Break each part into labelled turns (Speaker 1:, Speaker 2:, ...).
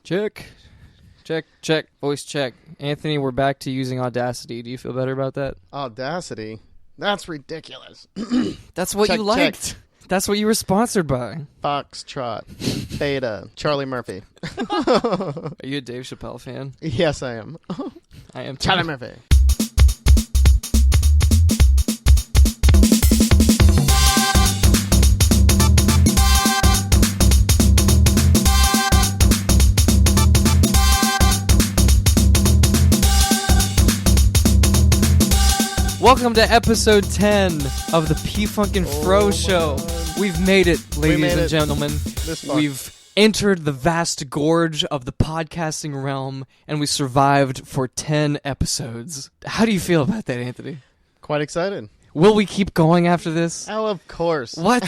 Speaker 1: Check. Check, check, voice check. Anthony, we're back to using Audacity. Do you feel better about that?
Speaker 2: Audacity? That's ridiculous.
Speaker 1: That's what you liked. Check. That's what you were sponsored by.
Speaker 2: Foxtrot, Beta, Charlie Murphy.
Speaker 1: Are you a Dave Chappelle fan?
Speaker 2: Yes, I am.
Speaker 1: I am too.
Speaker 2: Charlie Murphy.
Speaker 1: Welcome to episode 10 of the P-Funkin' Fro Show. We've made it, ladies and gentlemen. We've entered the vast gorge of the podcasting realm, and we survived for 10 episodes. How do you feel about that, Anthony?
Speaker 2: Quite excited.
Speaker 1: Will we keep going after this?
Speaker 2: Oh, of course.
Speaker 1: What?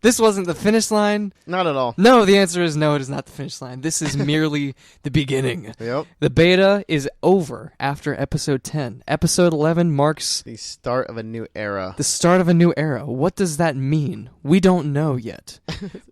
Speaker 1: This wasn't the finish line?
Speaker 2: Not at all.
Speaker 1: No, the answer is no, it is not the finish line. This is merely the beginning.
Speaker 2: Yep.
Speaker 1: The beta is over after episode 10. Episode 11 marks
Speaker 2: the start of a new era.
Speaker 1: The start of a new era. What does that mean? We don't know yet.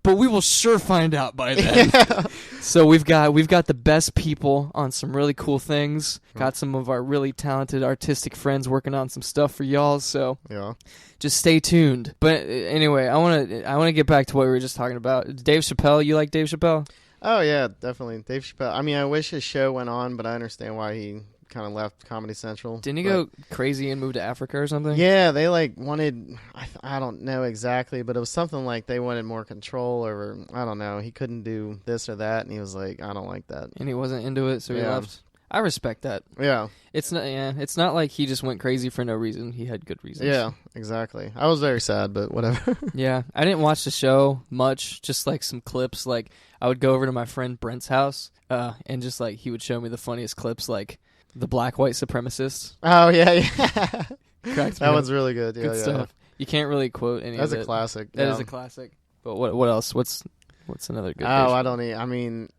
Speaker 1: But we will sure find out by then. Yeah. So we've got the best people on some really cool things. Got some of our really talented artistic friends working on some stuff for y'all. So
Speaker 2: yeah,
Speaker 1: just stay tuned. But anyway, I want to get back to what we were just talking about. Dave Chappelle. You like Dave Chappelle?
Speaker 2: Oh yeah, definitely. Dave Chappelle. I mean, I wish his show went on, but I understand why he kind of left Comedy Central.
Speaker 1: Didn't he go crazy and move to Africa or something?
Speaker 2: Yeah, they wanted, I don't know exactly, but it was something like they wanted more control over, I don't know, he couldn't do this or that, and he was like, I don't like that.
Speaker 1: And he wasn't into it, so he left. I respect that.
Speaker 2: Yeah.
Speaker 1: It's not like he just went crazy for no reason. He had good reasons.
Speaker 2: Yeah, exactly. I was very sad, but whatever.
Speaker 1: Yeah, I didn't watch the show much, just like some clips. Like, I would go over to my friend Brent's house, and just like he would show me the funniest clips, like the black white supremacist.
Speaker 2: Oh yeah.
Speaker 1: Cracked
Speaker 2: that one's really good. Yeah,
Speaker 1: good stuff. You can't really quote any
Speaker 2: That's
Speaker 1: of it.
Speaker 2: That's a classic.
Speaker 1: That is a classic. But what else? What's another good?
Speaker 2: I don't need. I mean,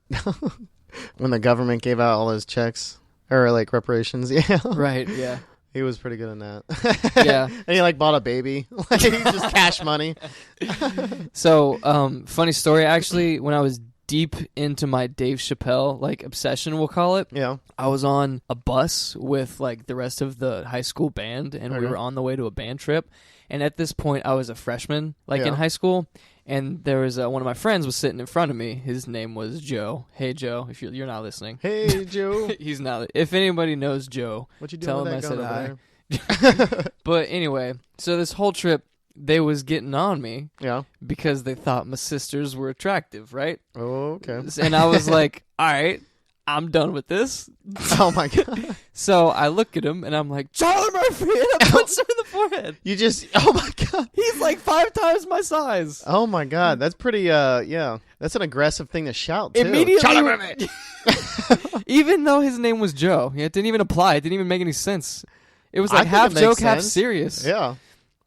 Speaker 2: when the government gave out all those checks or like reparations, yeah.
Speaker 1: Right. Yeah.
Speaker 2: He was pretty good in that.
Speaker 1: Yeah.
Speaker 2: And he bought a baby. Like just cash money.
Speaker 1: So, funny story. Actually, when I was deep into my Dave Chappelle obsession, we'll call it.
Speaker 2: Yeah.
Speaker 1: I was on a bus with the rest of the high school band, and we were on the way to a band trip. And at this point, I was a freshman, in high school. And there was one of my friends was sitting in front of me. His name was Joe. Hey, Joe, if you're not listening.
Speaker 2: Hey, Joe.
Speaker 1: He's not. If anybody knows Joe,
Speaker 2: what you doing
Speaker 1: tell
Speaker 2: with
Speaker 1: him
Speaker 2: that
Speaker 1: I
Speaker 2: gun
Speaker 1: said hi. But anyway, so this whole trip, they was getting on me.
Speaker 2: Yeah.
Speaker 1: Because they thought my sisters were attractive, right?
Speaker 2: Oh, okay.
Speaker 1: And I was like, all right, I'm done with this.
Speaker 2: Oh, my God.
Speaker 1: So I look at him, and I'm like, Charlie Murphy! And I punch him in the forehead.
Speaker 2: You just, oh, my God.
Speaker 1: He's like 5 times my size.
Speaker 2: Oh, my God. That's pretty, yeah. That's an aggressive thing to shout, too.
Speaker 1: Immediately.
Speaker 2: Charlie Murphy!
Speaker 1: Even though his name was Joe. It didn't even apply. It didn't even make any sense. It was like half joke, half serious.
Speaker 2: Yeah.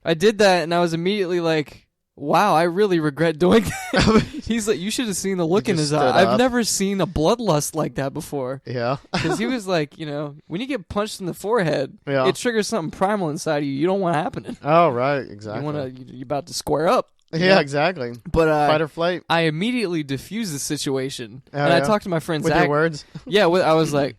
Speaker 1: I did that, and I was immediately like, wow, I really regret doing that. He's like, you should have seen the look in his eye. I've never seen a bloodlust like that before.
Speaker 2: Yeah.
Speaker 1: Because he was like, when you get punched in the forehead, it triggers something primal inside of you. You don't want happening.
Speaker 2: Oh, right. Exactly.
Speaker 1: You're about to square up.
Speaker 2: Yeah, exactly.
Speaker 1: But
Speaker 2: fight or flight.
Speaker 1: I immediately diffused the situation. And I talked to my friend
Speaker 2: With
Speaker 1: Zach.
Speaker 2: Your words?
Speaker 1: Yeah, I was like,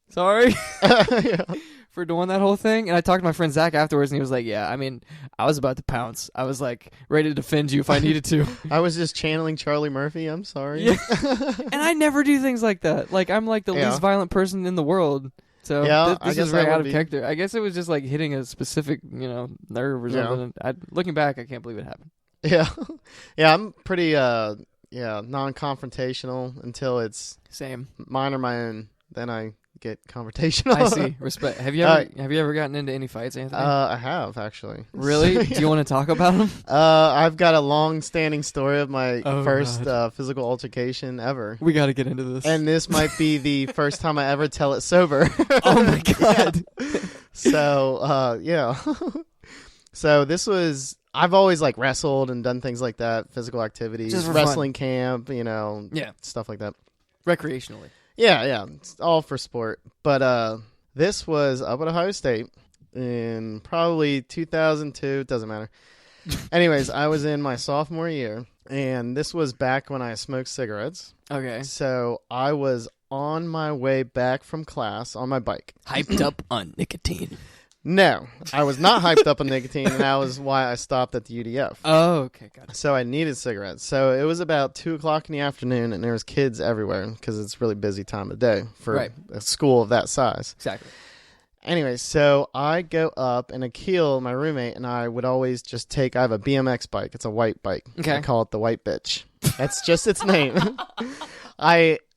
Speaker 1: sorry.
Speaker 2: Yeah.
Speaker 1: For doing that whole thing. And I talked to my friend Zach afterwards, and he was like, yeah, I mean, I was about to pounce. I was like ready to defend you if I needed to.
Speaker 2: I was just channeling Charlie Murphy. I'm sorry.
Speaker 1: Yeah. And I never do things like that. I'm like the least violent person in the world. So this is very out of character. I guess it was just like hitting a specific, nerve or something. Looking back, I can't believe it happened.
Speaker 2: Yeah. Yeah, I'm pretty non-confrontational until it's
Speaker 1: same.
Speaker 2: Mine or my own. Then I get confrontational.
Speaker 1: I see. Respect. Have you ever gotten into any fights, Anthony?
Speaker 2: I have, actually.
Speaker 1: Really?
Speaker 2: Yeah.
Speaker 1: Do you want to talk about them?
Speaker 2: I've got a long-standing story of my first physical altercation ever.
Speaker 1: We got to get into this.
Speaker 2: And this might be the first time I ever tell it sober.
Speaker 1: Oh, my God.
Speaker 2: Yeah. So, yeah. So this was... I've always wrestled and done things like that, physical activities, wrestling camp, stuff like that.
Speaker 1: Recreationally.
Speaker 2: Yeah, it's all for sport. But this was up at Ohio State in probably 2002. It doesn't matter. Anyways, I was in my sophomore year, And this was back when I smoked cigarettes.
Speaker 1: Okay.
Speaker 2: So I was on my way back from class on my bike.
Speaker 1: Hyped up on nicotine.
Speaker 2: No, I was not hyped up on nicotine, and that was why I stopped at the UDF.
Speaker 1: Oh, okay, got it.
Speaker 2: So I needed cigarettes. So it was about 2 o'clock in the afternoon, and there was kids everywhere because it's a really busy time of day for a school of that size.
Speaker 1: Exactly.
Speaker 2: Anyway, so I go up, and Akil, my roommate, and I would always just I have a BMX bike. It's a white bike.
Speaker 1: Okay.
Speaker 2: I call it the white bitch. That's just its name.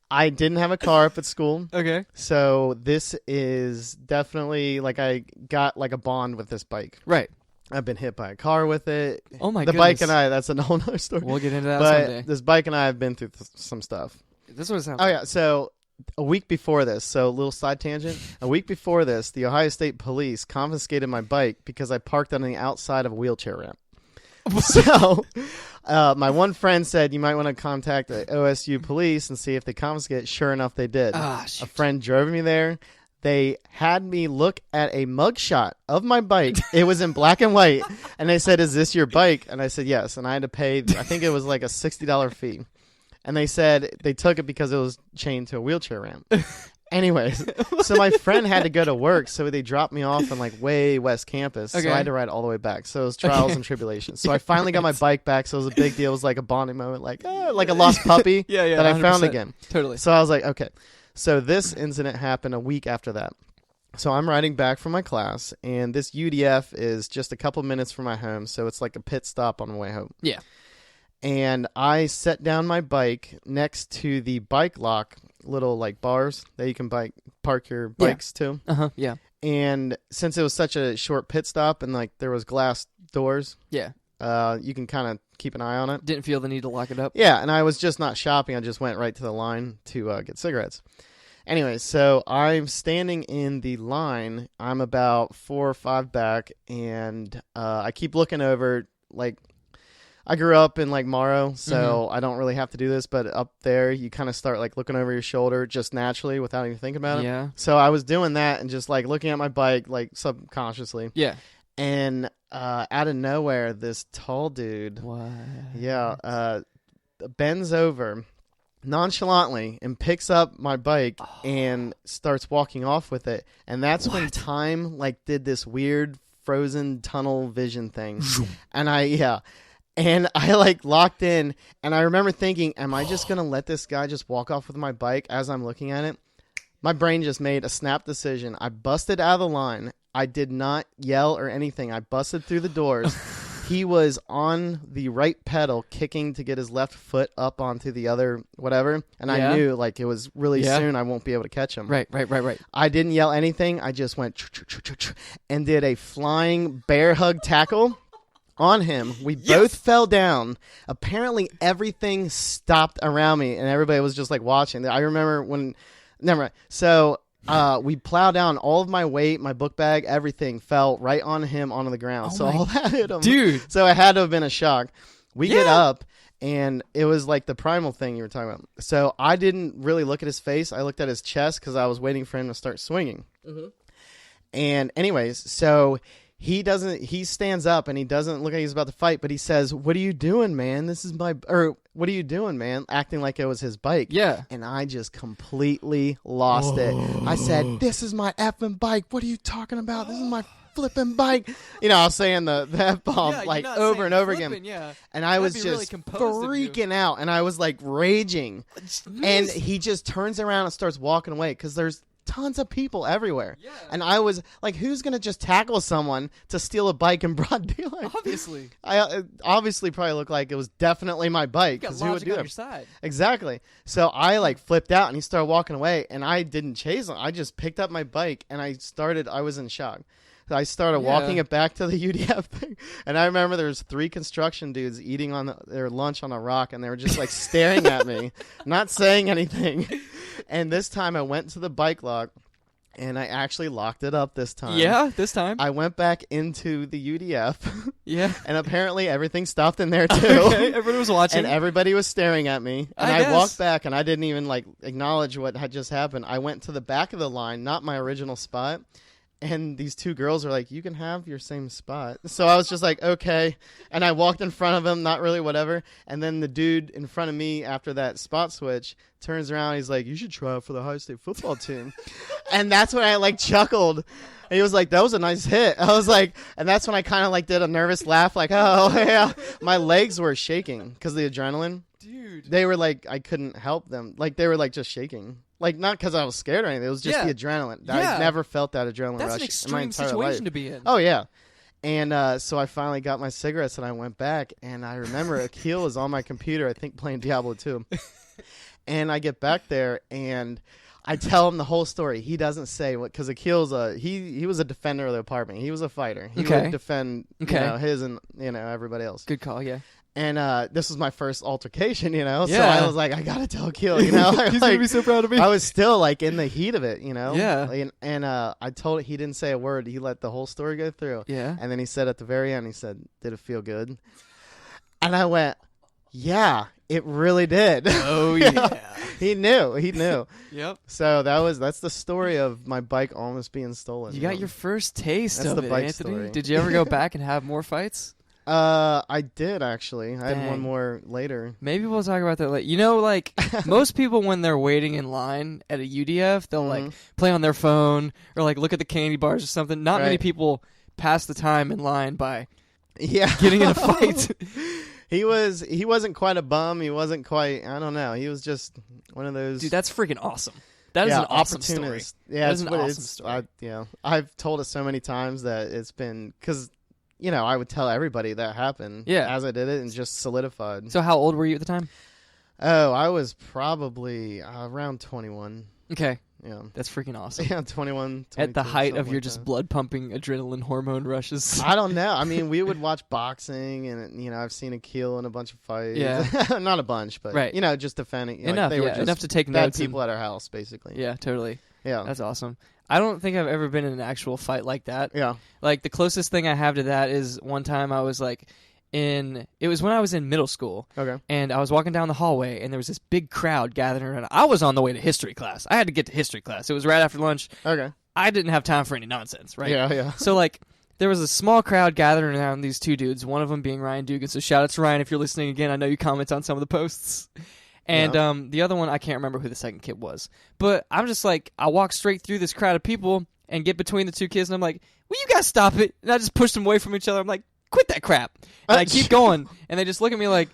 Speaker 2: I didn't have a car up at school.
Speaker 1: Okay.
Speaker 2: So this is definitely like I got like a bond with this bike.
Speaker 1: Right.
Speaker 2: I've been hit by a car with it.
Speaker 1: Oh my
Speaker 2: goodness. The bike and I, that's a whole other story.
Speaker 1: We'll get into that
Speaker 2: but
Speaker 1: someday.
Speaker 2: This bike and I have been through some stuff.
Speaker 1: This was
Speaker 2: Oh yeah, so a week before this, so a little side tangent. A week before this, the Ohio State Police confiscated my bike because I parked on the outside of a wheelchair ramp. So, my one friend said you might want to contact the OSU police and see if they confiscate it. Sure enough, they did. A friend drove me there. They had me look at a mugshot of my bike. It was in black and white. And they said, "Is this your bike?" And I said, "Yes." And I had to pay, I think it was like a $60 fee. And they said they took it because it was chained to a wheelchair ramp. Anyways, so my friend had to go to work, so they dropped me off on like way west campus. Okay. So I had to ride all the way back. So it was trials and tribulations. So I finally got my bike back. So it was a big deal. It was like a bonding moment, like a lost puppy that I found again.
Speaker 1: Totally.
Speaker 2: So I was like, okay. So this incident happened a week after that. So I'm riding back from my class, and this UDF is just a couple minutes from my home. So it's like a pit stop on the way home.
Speaker 1: Yeah.
Speaker 2: And I set down my bike next to the bike lock, little like bars that you can park your bikes to.
Speaker 1: Yeah.
Speaker 2: And since it was such a short pit stop and like there was glass doors,
Speaker 1: yeah,
Speaker 2: you can kind of keep an eye on it.
Speaker 1: Didn't feel the need to lock it up.
Speaker 2: Yeah, and I was just not shopping. I just went right to the line to get cigarettes. Anyway, so I'm standing in the line. I'm about 4 or 5 back, and I keep looking over. Like, I grew up in like Morrow, so I don't really have to do this, but up there you kind of start like looking over your shoulder just naturally without even thinking about it.
Speaker 1: Yeah.
Speaker 2: So I was doing that and just like looking at my bike like subconsciously.
Speaker 1: Yeah.
Speaker 2: And out of nowhere, this tall dude, bends over nonchalantly and picks up my bike and starts walking off with it. And that's when time like did this weird frozen tunnel vision thing. And I like locked in, and I remember thinking, am I just going to let this guy just walk off with my bike as I'm looking at it? My brain just made a snap decision. I busted out of the line. I did not yell or anything. I busted through the doors. He was on the right pedal, kicking to get his left foot up onto the other whatever, and I knew like it was really soon I won't be able to catch him.
Speaker 1: Right.
Speaker 2: I didn't yell anything. I just went and did a flying bear hug tackle on him. We both fell down. Apparently everything stopped around me and everybody was just like watching. I remember when never mind. So we plowed down. All of my weight, my book bag, everything fell right on him onto the ground. So all that hit him.
Speaker 1: Dude.
Speaker 2: So it had to have been a shock. We get up and it was like the primal thing you were talking about. So I didn't really look at his face. I looked at his chest because I was waiting for him to start swinging. And anyways, so he stands up and he doesn't look like he's about to fight, but he says, "What are you doing, man? What are you doing, man?" Acting like it was his bike.
Speaker 1: Yeah.
Speaker 2: And I just completely lost it. I said, "This is my effing bike. What are you talking about? This is my flipping bike." You know, I was saying the F-bomb like over and over again.
Speaker 1: Yeah.
Speaker 2: And I was just
Speaker 1: really
Speaker 2: freaking out and I was like raging. And he just turns around and starts walking away because there's tons of people everywhere. Yeah. And I was like, who's going to just tackle someone to steal a bike in broad daylight?
Speaker 1: Obviously.
Speaker 2: I obviously probably looked like it was definitely my bike.
Speaker 1: You got logic on your side.
Speaker 2: Exactly. So I like flipped out and he started walking away and I didn't chase him. I just picked up my bike and I was in shock. So I started walking it back to the UDF thing. And I remember there was 3 construction dudes eating on their lunch on a rock and they were just like staring at me, not saying anything. And this time I went to the bike lock and I actually locked it up this time.
Speaker 1: Yeah, this time.
Speaker 2: I went back into the UDF.
Speaker 1: Yeah.
Speaker 2: And apparently everything stopped in there too.
Speaker 1: Okay, everybody was watching.
Speaker 2: And everybody was staring at me. And I walked back and I didn't even like acknowledge what had just happened. I went to the back of the line, not my original spot. And these two girls are like, you can have your same spot. So I was just like, okay. And I walked in front of him, not really whatever. And then the dude in front of me after that spot switch turns around. He's like, you should try out for the Ohio State football team. And that's when I like chuckled. And he was like, that was a nice hit. I was like, and that's when I kind of like did a nervous laugh. Like, oh, yeah. My legs were shaking because of the adrenaline.
Speaker 1: Dude.
Speaker 2: They were like, I couldn't help them. Like, they were like just shaking. Like, not because I was scared or anything. It was just the adrenaline.
Speaker 1: Yeah.
Speaker 2: I never felt that adrenaline
Speaker 1: That's
Speaker 2: rush
Speaker 1: an
Speaker 2: in my
Speaker 1: extreme
Speaker 2: entire
Speaker 1: situation
Speaker 2: life.
Speaker 1: to be in.
Speaker 2: Oh, yeah. And so I finally got my cigarettes, and I went back. And I remember Akil was on my computer, I think, playing Diablo 2. And I get back there, and I tell him the whole story. He doesn't say what, because Akil's he was a defender of the apartment. He was a fighter. He would defend his and everybody else.
Speaker 1: Good call, yeah.
Speaker 2: And this was my first altercation,
Speaker 1: Yeah.
Speaker 2: So I was like, I gotta tell Akil,
Speaker 1: He's gonna be so proud of me.
Speaker 2: I was still like in the heat of it,
Speaker 1: Yeah.
Speaker 2: And I told he didn't say a word. He let the whole story go through.
Speaker 1: Yeah.
Speaker 2: And then he said at the very end, he said, "Did it feel good?" And I went, "Yeah, it really did."
Speaker 1: Oh yeah.
Speaker 2: He knew.
Speaker 1: Yep.
Speaker 2: So that's the story of my bike almost being stolen.
Speaker 1: You got your first taste
Speaker 2: That's
Speaker 1: of
Speaker 2: the
Speaker 1: it,
Speaker 2: bike
Speaker 1: Anthony.
Speaker 2: story.
Speaker 1: Did you ever go back and have more fights?
Speaker 2: I did actually. I had one
Speaker 1: Dang.
Speaker 2: more later.
Speaker 1: Maybe we'll talk about that later. Like most people when they're waiting in line at a UDF, they'll like play on their phone or like look at the candy bars or something. Not many people pass the time in line by getting in a fight.
Speaker 2: He wasn't quite a bum. He wasn't quite, I don't know. He was just one of those.
Speaker 1: Dude, that's freaking awesome. That is an awesome story.
Speaker 2: Yeah,
Speaker 1: it's an awesome story.
Speaker 2: I've told it so many times that it's been, because, I would tell everybody that happened as I did it and just solidified.
Speaker 1: So how old were you at the time?
Speaker 2: Oh, I was probably around 21.
Speaker 1: Okay.
Speaker 2: Yeah.
Speaker 1: That's freaking awesome.
Speaker 2: Yeah, 21, 22,
Speaker 1: at the height of your
Speaker 2: like
Speaker 1: just
Speaker 2: that.
Speaker 1: blood pumping adrenaline hormone rushes.
Speaker 2: I don't know. I mean, we would watch boxing, and I've seen Akil in a bunch of fights.
Speaker 1: Yeah.
Speaker 2: Not a bunch, but just defending.
Speaker 1: Enough.
Speaker 2: They were just
Speaker 1: enough to take
Speaker 2: bad
Speaker 1: notes.
Speaker 2: people at our house, basically.
Speaker 1: Yeah, totally.
Speaker 2: Yeah.
Speaker 1: That's awesome. I don't think I've ever been in an actual fight like that.
Speaker 2: Yeah.
Speaker 1: Like the closest thing I have to that is one time I was like it was when I was in middle school.
Speaker 2: Okay.
Speaker 1: And I was walking down the hallway and there was this big crowd gathering around. I was on the way to history class. I had to get to history class. It was right after lunch.
Speaker 2: Okay.
Speaker 1: I didn't have time for any nonsense, right?
Speaker 2: Yeah.
Speaker 1: So like there was a small crowd gathering around these two dudes, one of them being Ryan Dugan. So shout out to Ryan if you're listening again. I know you comment on some of the posts. And the other one, I can't remember who the second kid was. But I'm just like, I walk straight through this crowd of people and get between the two kids, and I'm like, will you guys stop it? And I just push them away from each other. I'm like, quit that crap. And I keep going, and they just look at me like,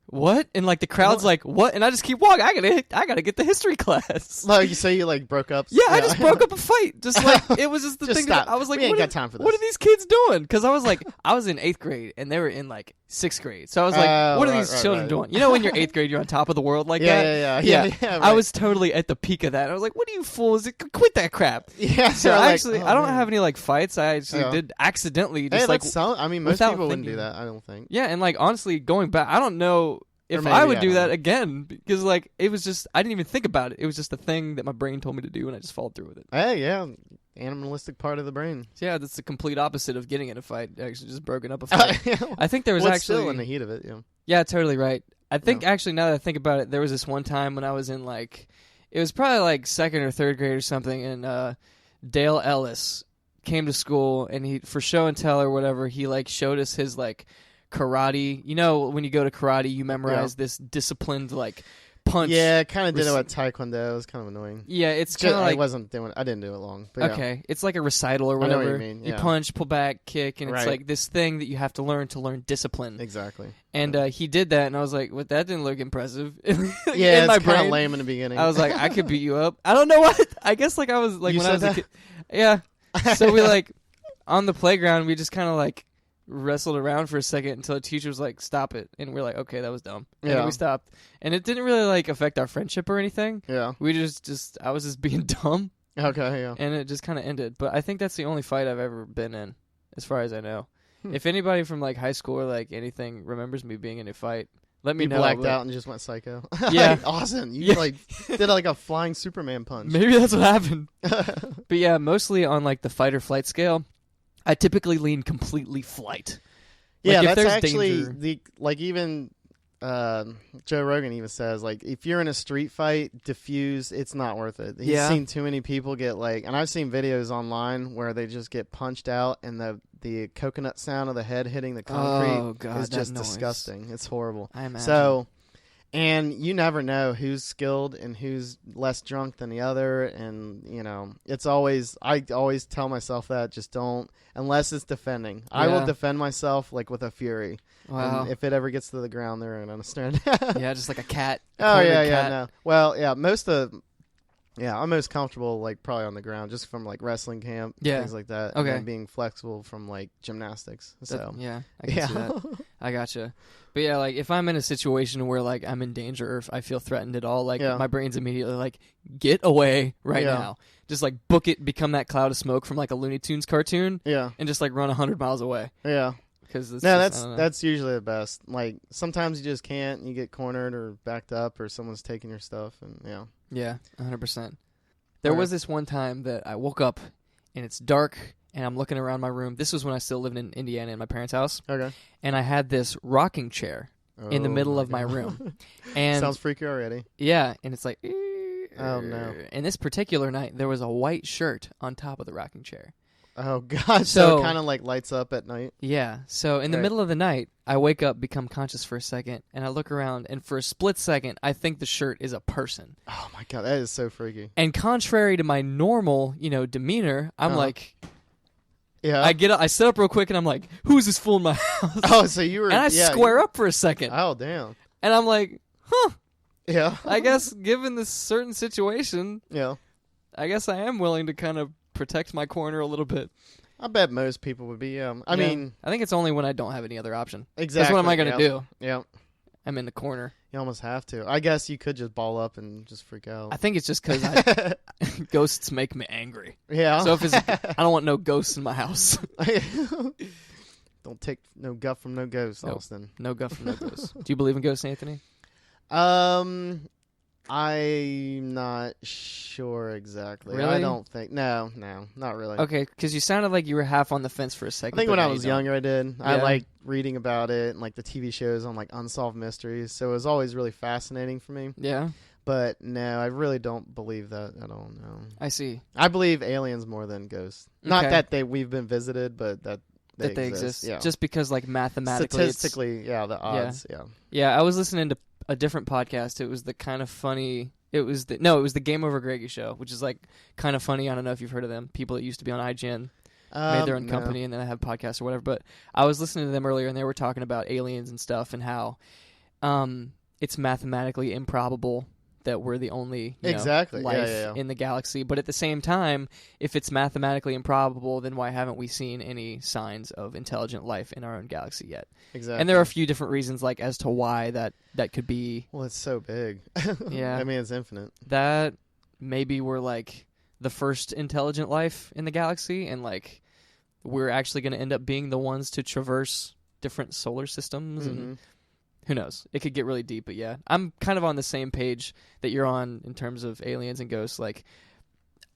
Speaker 1: what? And like the crowd's like, what? And I just keep walking. I gotta get the history class.
Speaker 2: Like you say, you like broke up.
Speaker 1: Yeah, I just broke up a fight. Just like it was just the
Speaker 2: Just
Speaker 1: thing.
Speaker 2: stop.
Speaker 1: That I was like,
Speaker 2: we ain't got time for this.
Speaker 1: What are these kids doing? Because I was like, I was in 8th grade and they were in like 6th grade. So I was like, what are these children doing? You know, when you're 8th grade, you're on top of the world like that.
Speaker 2: Yeah. Right.
Speaker 1: I was totally at the peak of that. I was like, what are you fools? Quit that crap.
Speaker 2: Yeah.
Speaker 1: So
Speaker 2: like,
Speaker 1: actually, I don't have any like fights. I actually did accidentally just like.
Speaker 2: I mean, most people wouldn't do that. I don't think.
Speaker 1: Yeah, and like honestly, going back, I don't know if I would do that again, because like it was just I didn't even think about it. It was just a thing that my brain told me to do, and I just followed through with it.
Speaker 2: Hey, yeah, animalistic part of the brain.
Speaker 1: So yeah, that's the complete opposite of getting in a fight. Actually, just broken up a fight. I think there was actually
Speaker 2: still in the heat of it. Yeah.
Speaker 1: Yeah, totally right. I think actually now that I think about it, there was this one time when I was in like it was probably like 2nd or 3rd grade or something, and Dale Ellis came to school, and he for show and tell or whatever, he like showed us his like karate. You know, when you go to karate, you memorize this disciplined like punch.
Speaker 2: Yeah, kind of did it with taekwondo. It was kind of annoying.
Speaker 1: Yeah, it's kind of like
Speaker 2: I didn't do it long. But
Speaker 1: okay, it's like a recital or whatever.
Speaker 2: I know what you mean. Yeah.
Speaker 1: You punch, pull back, kick, and it's like this thing that you have to learn discipline.
Speaker 2: Exactly.
Speaker 1: And he did that, and I was like, "Well, that didn't look impressive."
Speaker 2: Yeah,
Speaker 1: in my
Speaker 2: it's kind
Speaker 1: brain,
Speaker 2: of lame in the beginning.
Speaker 1: I was like, "I could beat you up." I don't know what. I guess like I was like
Speaker 2: You
Speaker 1: when I was
Speaker 2: said
Speaker 1: a kid. Yeah. So we like on the playground, we just kind of like wrestled around for a second until the teacher was like, "Stop it," and we're like, "Okay, that was dumb." And then we stopped, and it didn't really like affect our friendship or anything.
Speaker 2: Yeah.
Speaker 1: We just I was just being dumb.
Speaker 2: Okay. Yeah.
Speaker 1: And it just kind of ended. But I think that's the only fight I've ever been in, as far as I know. If anybody from like high school or like anything remembers me being in a fight, let me know.
Speaker 2: You blacked out and just went psycho.
Speaker 1: Yeah.
Speaker 2: Awesome. You like did like a flying Superman punch.
Speaker 1: Maybe that's what happened. But yeah, mostly on like the fight or flight scale, I typically lean completely flight.
Speaker 2: Yeah,
Speaker 1: like,
Speaker 2: that's actually even Joe Rogan even says, like, if you're in a street fight, diffuse. It's not worth it. He's seen too many people get like, and I've seen videos online where they just get punched out, and the coconut sound of the head hitting the concrete is just disgusting. It's horrible.
Speaker 1: I imagine.
Speaker 2: So, and you never know who's skilled and who's less drunk than the other, and it's always, I always tell myself that just don't, unless it's defending. Yeah. I will defend myself like with a fury.
Speaker 1: Wow.
Speaker 2: And if it ever gets to the ground, they're gonna understand.
Speaker 1: Yeah, just like a cat.
Speaker 2: No. Well, yeah, I'm most comfortable like probably on the ground, just from like wrestling camp, things like that.
Speaker 1: Okay.
Speaker 2: And then being flexible from like gymnastics. So
Speaker 1: I can see that. I gotcha. But yeah, like if I'm in a situation where like I'm in danger or if I feel threatened at all, like my brain's immediately like, get away right now. Just like book it, become that cloud of smoke from like a Looney Tunes cartoon. Yeah. And just like run 100 miles away.
Speaker 2: Yeah. That's usually the best. Like sometimes you just can't, and you get cornered or backed up, or someone's taking your stuff, and
Speaker 1: Yeah, 100%. There was this one time that I woke up and it's dark and I'm looking around my room. This was when I still lived in Indiana in my parents' house. Okay. And I had this rocking chair in the middle of my room. And
Speaker 2: sounds freaky already.
Speaker 1: Yeah, and it's like,
Speaker 2: oh no.
Speaker 1: And this particular night there was a white shirt on top of the rocking chair.
Speaker 2: Oh, God. So it kind of like lights up at night?
Speaker 1: Yeah. So in the middle of the night, I wake up, become conscious for a second, and I look around, and for a split second, I think the shirt is a person.
Speaker 2: Oh, my God. That is so freaky.
Speaker 1: And contrary to my normal, demeanor, I'm like...
Speaker 2: Yeah.
Speaker 1: I get up, I sit up real quick, and I'm like, who's this fool in my house?
Speaker 2: Oh, so you were...
Speaker 1: And I square up for a second.
Speaker 2: Oh, damn.
Speaker 1: And I'm like, huh.
Speaker 2: Yeah.
Speaker 1: I guess given this certain situation, I guess I am willing to kind of protect my corner a little bit.
Speaker 2: I bet most people would be. I mean,
Speaker 1: I think it's only when I don't have any other option.
Speaker 2: Exactly.
Speaker 1: That's what am I going to do?
Speaker 2: Yeah.
Speaker 1: I'm in the corner.
Speaker 2: You almost have to. I guess you could just ball up and just freak out.
Speaker 1: I think it's just because ghosts make me angry.
Speaker 2: Yeah.
Speaker 1: So if I don't want no ghosts in my house.
Speaker 2: Don't take no guff from no ghosts, Austin.
Speaker 1: No guff from no ghosts. Do you believe in ghosts, Anthony?
Speaker 2: I'm not sure exactly.
Speaker 1: Really?
Speaker 2: I don't think. No, not really.
Speaker 1: Okay, because you sounded like you were half on the fence for a second.
Speaker 2: I think when I was younger, I did. Yeah. I liked reading about it and like the TV shows on like unsolved mysteries. So it was always really fascinating for me.
Speaker 1: Yeah.
Speaker 2: But no, I really don't believe that at all. No.
Speaker 1: I see.
Speaker 2: I believe aliens more than ghosts. Okay. Not that we've been visited, but that they exist. Yeah.
Speaker 1: Just because like mathematically,
Speaker 2: statistically, the odds. Yeah.
Speaker 1: Yeah, I was listening to a different podcast. It was the kind of funny. It was the Game Over Greggy show, which is like kind of funny. I don't know if you've heard of them. People that used to be on IGN made their own company and then have podcasts or whatever. But I was listening to them earlier, and they were talking about aliens and stuff and how it's mathematically improbable that we're the only life in the galaxy. But at the same time, if it's mathematically improbable, then why haven't we seen any signs of intelligent life in our own galaxy yet?
Speaker 2: Exactly.
Speaker 1: And there are a few different reasons like as to why that could be.
Speaker 2: Well, it's so big.
Speaker 1: Yeah.
Speaker 2: I mean, it's infinite.
Speaker 1: That maybe we're like the first intelligent life in the galaxy, and like we're actually going to end up being the ones to traverse different solar systems and who knows? It could get really deep, but yeah. I'm kind of on the same page that you're on in terms of aliens and ghosts. Like,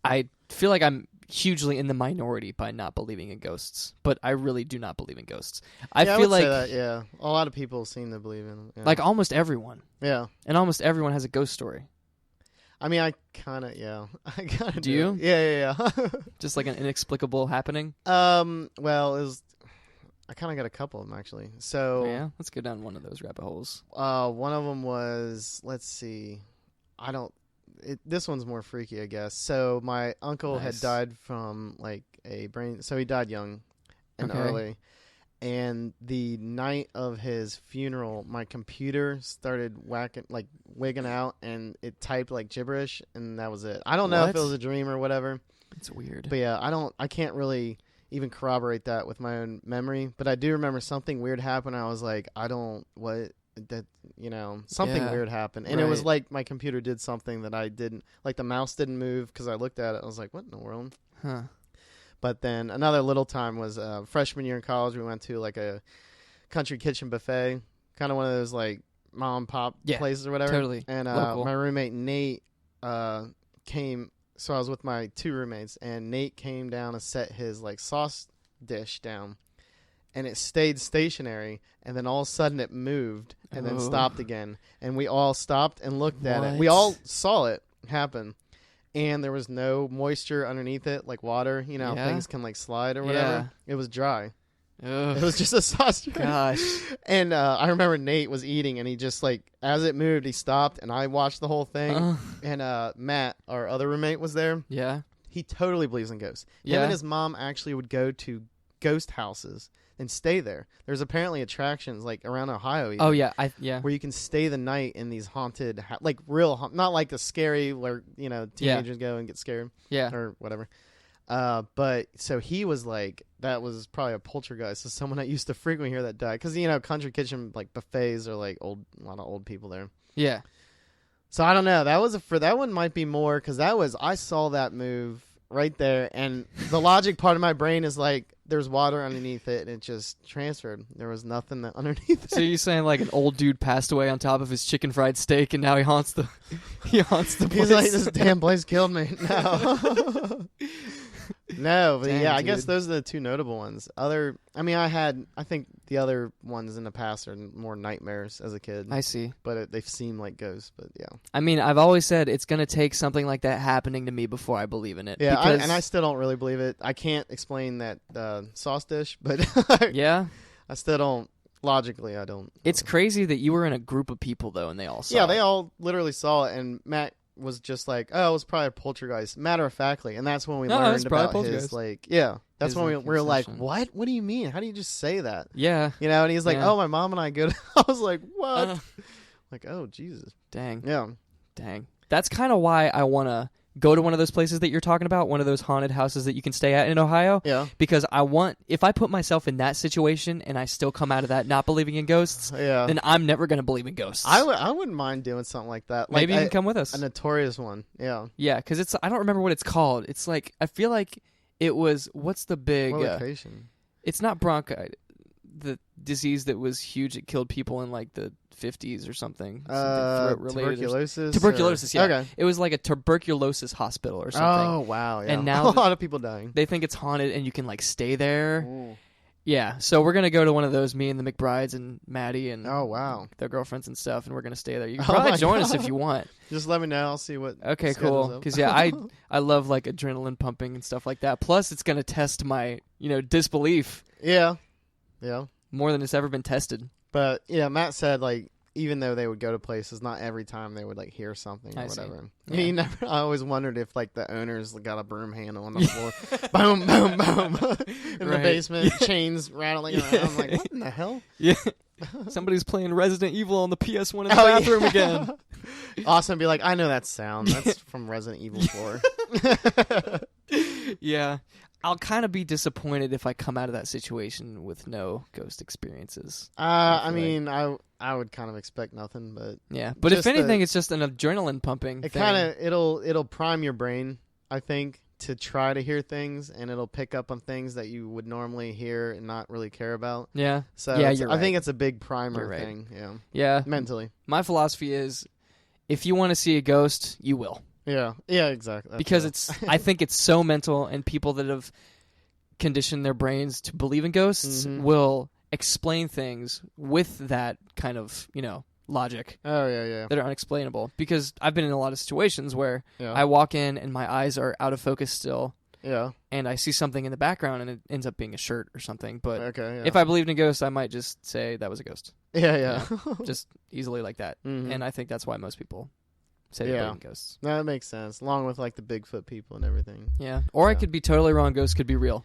Speaker 1: I feel like I'm hugely in the minority by not believing in ghosts, but I really do not believe in ghosts. I feel like
Speaker 2: say that, a lot of people seem to believe in them. Yeah.
Speaker 1: Like almost everyone.
Speaker 2: Yeah.
Speaker 1: And almost everyone has a ghost story.
Speaker 2: I mean, I kind of, I kind of
Speaker 1: do. You?
Speaker 2: Yeah.
Speaker 1: Just like an inexplicable happening?
Speaker 2: Well, I kind of got a couple of them, actually. So
Speaker 1: yeah, let's go down one of those rabbit holes.
Speaker 2: One of them was, let's see, this one's more freaky, I guess. So my uncle had died from like a brain, so he died young and early. And the night of his funeral, my computer started wigging out, and it typed like gibberish, and that was it. I don't know if it was a dream or whatever.
Speaker 1: It's weird.
Speaker 2: But yeah, I can't really even corroborate that with my own memory, but I do remember something weird happened. I was like, something weird happened, and it was like my computer did something that I didn't, like the mouse didn't move because I looked at it. I was like, what in the world?
Speaker 1: Huh.
Speaker 2: But then another little time was freshman year in college. We went to like a country kitchen buffet, kind of one of those like mom and pop places or whatever.
Speaker 1: Totally.
Speaker 2: And my roommate Nate came. So I was with my two roommates, and Nate came down and set his like sauce dish down, and it stayed stationary, and then all of a sudden it moved and then stopped again. And we all stopped and looked at it. We all saw it happen. And there was no moisture underneath it, like water. You know, things can like slide or whatever. It was dry.
Speaker 1: Ugh.
Speaker 2: It was just a saucer.
Speaker 1: Gosh.
Speaker 2: And I remember Nate was eating, and he just like, as it moved, he stopped, and I watched the whole thing. And Matt, our other roommate, was there.
Speaker 1: Yeah.
Speaker 2: He totally believes in ghosts. Him and his mom actually would go to ghost houses and stay there. There's apparently attractions like around Ohio. Even,
Speaker 1: where
Speaker 2: you can stay the night in these haunted, like real, not like the scary where teenagers go and get scared, or whatever. But so he was like, that was probably a poltergeist. So someone that used to frequently hear that died, because country kitchen like buffets are like a lot of old people there.
Speaker 1: Yeah.
Speaker 2: So I don't know. That one might be more, because I saw that move right there, and the logic part of my brain is like, there's water underneath it, and it just transferred. There was nothing underneath it.
Speaker 1: So you're saying like an old dude passed away on top of his chicken fried steak, and now he haunts the place.
Speaker 2: He's like, this damn place killed me. No. No, but
Speaker 1: Dang,
Speaker 2: I
Speaker 1: dude.
Speaker 2: guess those are the two notable ones. I think the other ones in the past are more nightmares as a kid.
Speaker 1: I see.
Speaker 2: But they seem like ghosts, but yeah.
Speaker 1: I mean, I've always said it's going to take something like that happening to me before I believe in it.
Speaker 2: Yeah, and I still don't really believe it. I can't explain that sauce dish, but
Speaker 1: yeah,
Speaker 2: I still don't. Logically, I don't.
Speaker 1: It's crazy that you were in a group of people, though, and they all saw it.
Speaker 2: Yeah, they all literally saw it, and Matt was just like, oh, it was probably a poltergeist, matter of factly. And that's when we learned about his, like, that's when we were like, what? What do you mean? How do you just say that?
Speaker 1: Yeah.
Speaker 2: And he's like, oh, my mom and I go to, I was like, what? Like, oh, Jesus.
Speaker 1: Dang.
Speaker 2: Yeah.
Speaker 1: Dang. That's kind of why I want to go to one of those places that you're talking about, one of those haunted houses that you can stay at in Ohio.
Speaker 2: Yeah.
Speaker 1: Because if I put myself in that situation and I still come out of that not believing in ghosts, then I'm never going to believe in ghosts.
Speaker 2: I wouldn't mind doing something like that.
Speaker 1: Maybe you can come with us.
Speaker 2: A notorious one. Yeah.
Speaker 1: Yeah, because I don't remember what it's called. It's like, I feel like it was, what's the big...
Speaker 2: What location?
Speaker 1: It's not bronchitis. The disease that was huge, it killed people in like the 50s or something.
Speaker 2: Tuberculosis?
Speaker 1: Tuberculosis, yeah.
Speaker 2: Okay.
Speaker 1: It was like a tuberculosis hospital or something.
Speaker 2: Oh, wow, yeah.
Speaker 1: And now
Speaker 2: a lot of people dying.
Speaker 1: They think it's haunted and you can like stay there.
Speaker 2: Ooh.
Speaker 1: Yeah, so we're going to go to one of those, me and the McBrides and Maddie and their girlfriends and stuff, and we're going to stay there. You can probably join us if you want.
Speaker 2: Just let me know. I'll see what.
Speaker 1: Okay, cool. Because, I love like adrenaline pumping and stuff like that. Plus, it's going to test my, disbelief.
Speaker 2: Yeah. Yeah.
Speaker 1: More than it's ever been tested.
Speaker 2: But, Matt said, like, even though they would go to places, not every time they would, like, hear something or whatever. Yeah. I always wondered if, like, the owners got a broom handle on the floor. Boom, boom, boom. In the basement, chains rattling around. I'm like, what in the hell?
Speaker 1: Yeah. Somebody's playing Resident Evil on the PS1 in the bathroom again.
Speaker 2: Austin would be like, I know that sound. That's from Resident Evil 4.
Speaker 1: Yeah. I'll kind of be disappointed if I come out of that situation with no ghost experiences.
Speaker 2: I would kind of expect nothing, but
Speaker 1: yeah. But if anything, it's just an adrenaline pumping.
Speaker 2: It'll prime your brain, I think, to try to hear things, and it'll pick up on things that you would normally hear and not really care about.
Speaker 1: Yeah.
Speaker 2: So
Speaker 1: you're right.
Speaker 2: I think it's a big primer thing. Yeah.
Speaker 1: Yeah.
Speaker 2: Mentally.
Speaker 1: My philosophy is, if you want to see a ghost, you will.
Speaker 2: Yeah, exactly. That's
Speaker 1: because I think it's so mental, and people that have conditioned their brains to believe in ghosts will explain things with that kind of, logic.
Speaker 2: Oh, yeah.
Speaker 1: That are unexplainable. Because I've been in a lot of situations where I walk in and my eyes are out of focus still.
Speaker 2: Yeah.
Speaker 1: And I see something in the background and it ends up being a shirt or something. But
Speaker 2: yeah.
Speaker 1: if I believed in ghosts, I might just say that was a ghost.
Speaker 2: Yeah.
Speaker 1: Just easily like that.
Speaker 2: Mm-hmm.
Speaker 1: And I think that's why most people say they believe in ghosts.
Speaker 2: No, that makes sense. Along with like the Bigfoot people and everything.
Speaker 1: Yeah. Or I could be totally wrong. Ghosts could be real.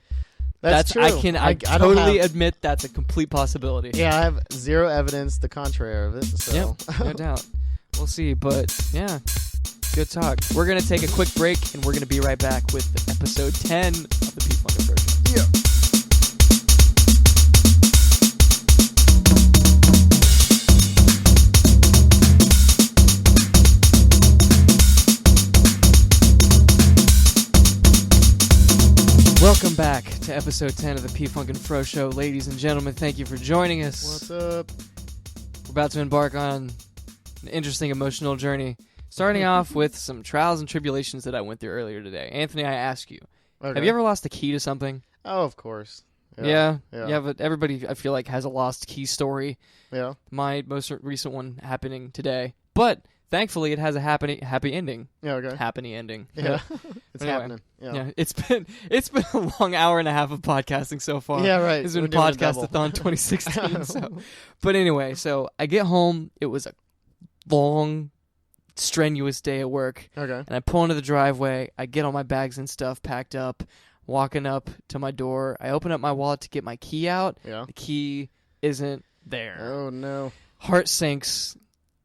Speaker 2: That's true.
Speaker 1: I totally admit that's a complete possibility.
Speaker 2: Yeah, I have zero evidence the contrary of it. So.
Speaker 1: Yep, no doubt. We'll see. But yeah, good talk. We're going to take a quick break, and we're going to be right back with episode 10 of the P Funk Show.
Speaker 2: Yeah.
Speaker 1: Welcome back to episode 10 of the P Funk and Fro Show. Ladies and gentlemen, thank you for joining us.
Speaker 2: What's up?
Speaker 1: We're about to embark on an interesting emotional journey. Starting off with some trials and tribulations that I went through earlier today. Anthony, I ask you, have you ever lost the key to something?
Speaker 2: Oh, of course.
Speaker 1: Yeah, but everybody, I feel like, has a lost key story.
Speaker 2: Yeah.
Speaker 1: My most recent one happening today. But thankfully, it has a happy ending.
Speaker 2: Yeah, okay.
Speaker 1: Happy ending.
Speaker 2: Yeah. It's
Speaker 1: anyway,
Speaker 2: happening.
Speaker 1: Yeah. It's been a long hour and a half of podcasting so far.
Speaker 2: Yeah, right.
Speaker 1: It's been Podcast-athon 2016. But anyway, so I get home. It was a long, strenuous day at work.
Speaker 2: Okay.
Speaker 1: And I pull into the driveway. I get all my bags and stuff packed up. Walking up to my door, I open up my wallet to get my key out.
Speaker 2: Yeah.
Speaker 1: The key isn't there.
Speaker 2: Oh, no.
Speaker 1: Heart sinks.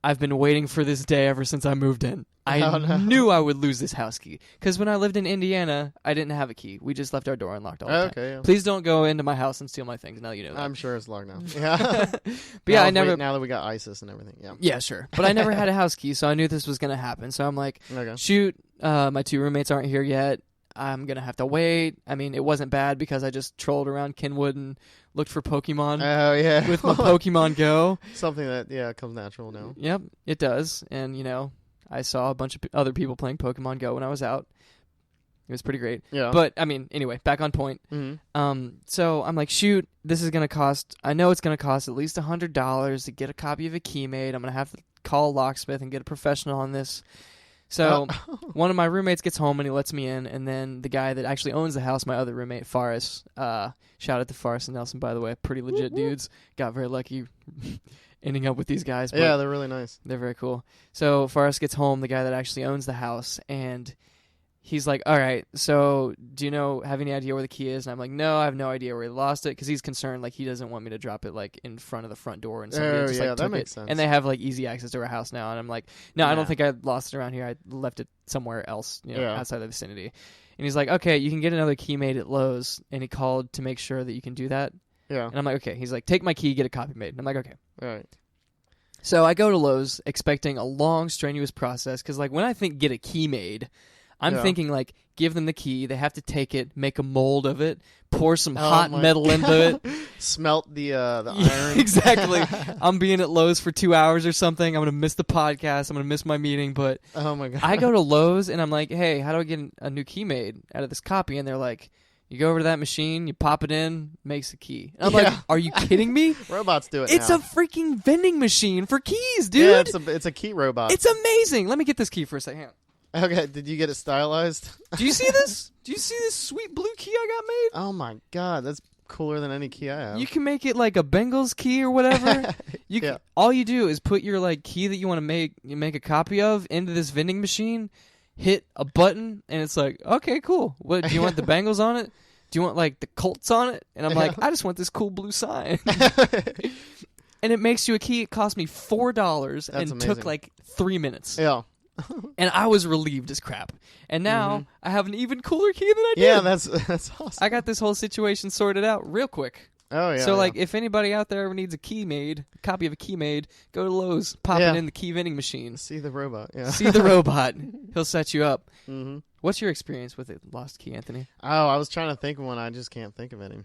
Speaker 1: I've been waiting for this day ever since I moved in. I knew I would lose this house key. Because when I lived in Indiana, I didn't have a key. We just left our door unlocked all the time.
Speaker 2: Okay, yeah.
Speaker 1: Please don't go into my house and steal my things. Now you know that.
Speaker 2: I'm sure it's locked now. Yeah.
Speaker 1: But yeah,
Speaker 2: now that we got ISIS and everything. Yeah.
Speaker 1: Yeah, sure. But I never had a house key, so I knew this was going to happen. So I'm like, shoot, my 2 roommates aren't here yet. I'm going to have to wait. I mean, it wasn't bad because I just trolled around Kenwood and looked for Pokemon.
Speaker 2: Oh, yeah.
Speaker 1: With my Pokemon Go.
Speaker 2: Something that, comes natural now.
Speaker 1: Yep, it does. And, I saw a bunch of other people playing Pokemon Go when I was out. It was pretty great.
Speaker 2: Yeah.
Speaker 1: But, I mean, anyway, back on point.
Speaker 2: Mm-hmm.
Speaker 1: So I'm like, shoot, this is going to cost, I know it's going to cost at least $100 to get a copy of a key made. I'm going to have to call a locksmith and get a professional on this. So one of my roommates gets home and he lets me in, and then the guy that actually owns the house, my other roommate, Faris, shout out to Faris and Nelson, by the way, pretty legit dudes. Got very lucky ending up with these guys.
Speaker 2: Yeah, they're really nice.
Speaker 1: They're very cool. So Faris gets home, the guy that actually owns the house, and he's like, all right, so do you have any idea where the key is? And I'm like, no, I have no idea where he lost it, because he's concerned, like, he doesn't want me to drop it, like, in front of the front door, and somebody just, like,
Speaker 2: that
Speaker 1: took
Speaker 2: makes
Speaker 1: it.
Speaker 2: sense.
Speaker 1: And they have, like, easy access to our house now, and I'm like, no, I don't think I lost it around here. I left it somewhere else, outside the vicinity. And he's like, okay, you can get another key made at Lowe's, and he called to make sure that you can do that.
Speaker 2: Yeah.
Speaker 1: And I'm like, okay. He's like, take my key, get a copy made. And I'm like, okay.
Speaker 2: All right.
Speaker 1: So I go to Lowe's expecting a long, strenuous process, because, like, when I think get a key made, I'm thinking, like, give them the key. They have to take it, make a mold of it, pour some hot metal into it.
Speaker 2: Smelt the iron.
Speaker 1: Exactly. I'm being at Lowe's for 2 hours or something. I'm going to miss the podcast. I'm going to miss my meeting. But
Speaker 2: oh my God.
Speaker 1: I go to Lowe's, and I'm like, hey, how do I get a new key made out of this copy? And they're like, you go over to that machine, you pop it in, makes a key. And I'm like, are you kidding me?
Speaker 2: Robots do it
Speaker 1: It's
Speaker 2: now.
Speaker 1: a freaking vending machine for keys, dude.
Speaker 2: Yeah, it's a key robot.
Speaker 1: It's amazing. Let me get this key for a second.
Speaker 2: Okay, did you get it stylized?
Speaker 1: Do you see this? Do you see this sweet blue key I got made?
Speaker 2: Oh my God, that's cooler than any key I have.
Speaker 1: You can make it like a Bengals key or whatever. All you do is put your like key that you want to make a copy of into this vending machine, hit a button, and it's like, okay, cool. What do you want the Bengals on it? Do you want like the Colts on it? And I'm like, I just want this cool blue sign. And it makes you a key. It cost me $4 and
Speaker 2: amazing.
Speaker 1: took like 3 minutes.
Speaker 2: Yeah.
Speaker 1: And I was relieved as crap. And now I have an even cooler key than I did.
Speaker 2: Yeah, that's awesome.
Speaker 1: I got this whole situation sorted out real quick.
Speaker 2: Oh, yeah.
Speaker 1: So, like, if anybody out there ever needs a key made, a copy of a key made, go to Lowe's, pop it in the key vending machine.
Speaker 2: See the robot. Yeah.
Speaker 1: See the robot. He'll set you up.
Speaker 2: Mm-hmm.
Speaker 1: What's your experience with a lost key, Anthony?
Speaker 2: Oh, I was trying to think of one. I just can't think of any.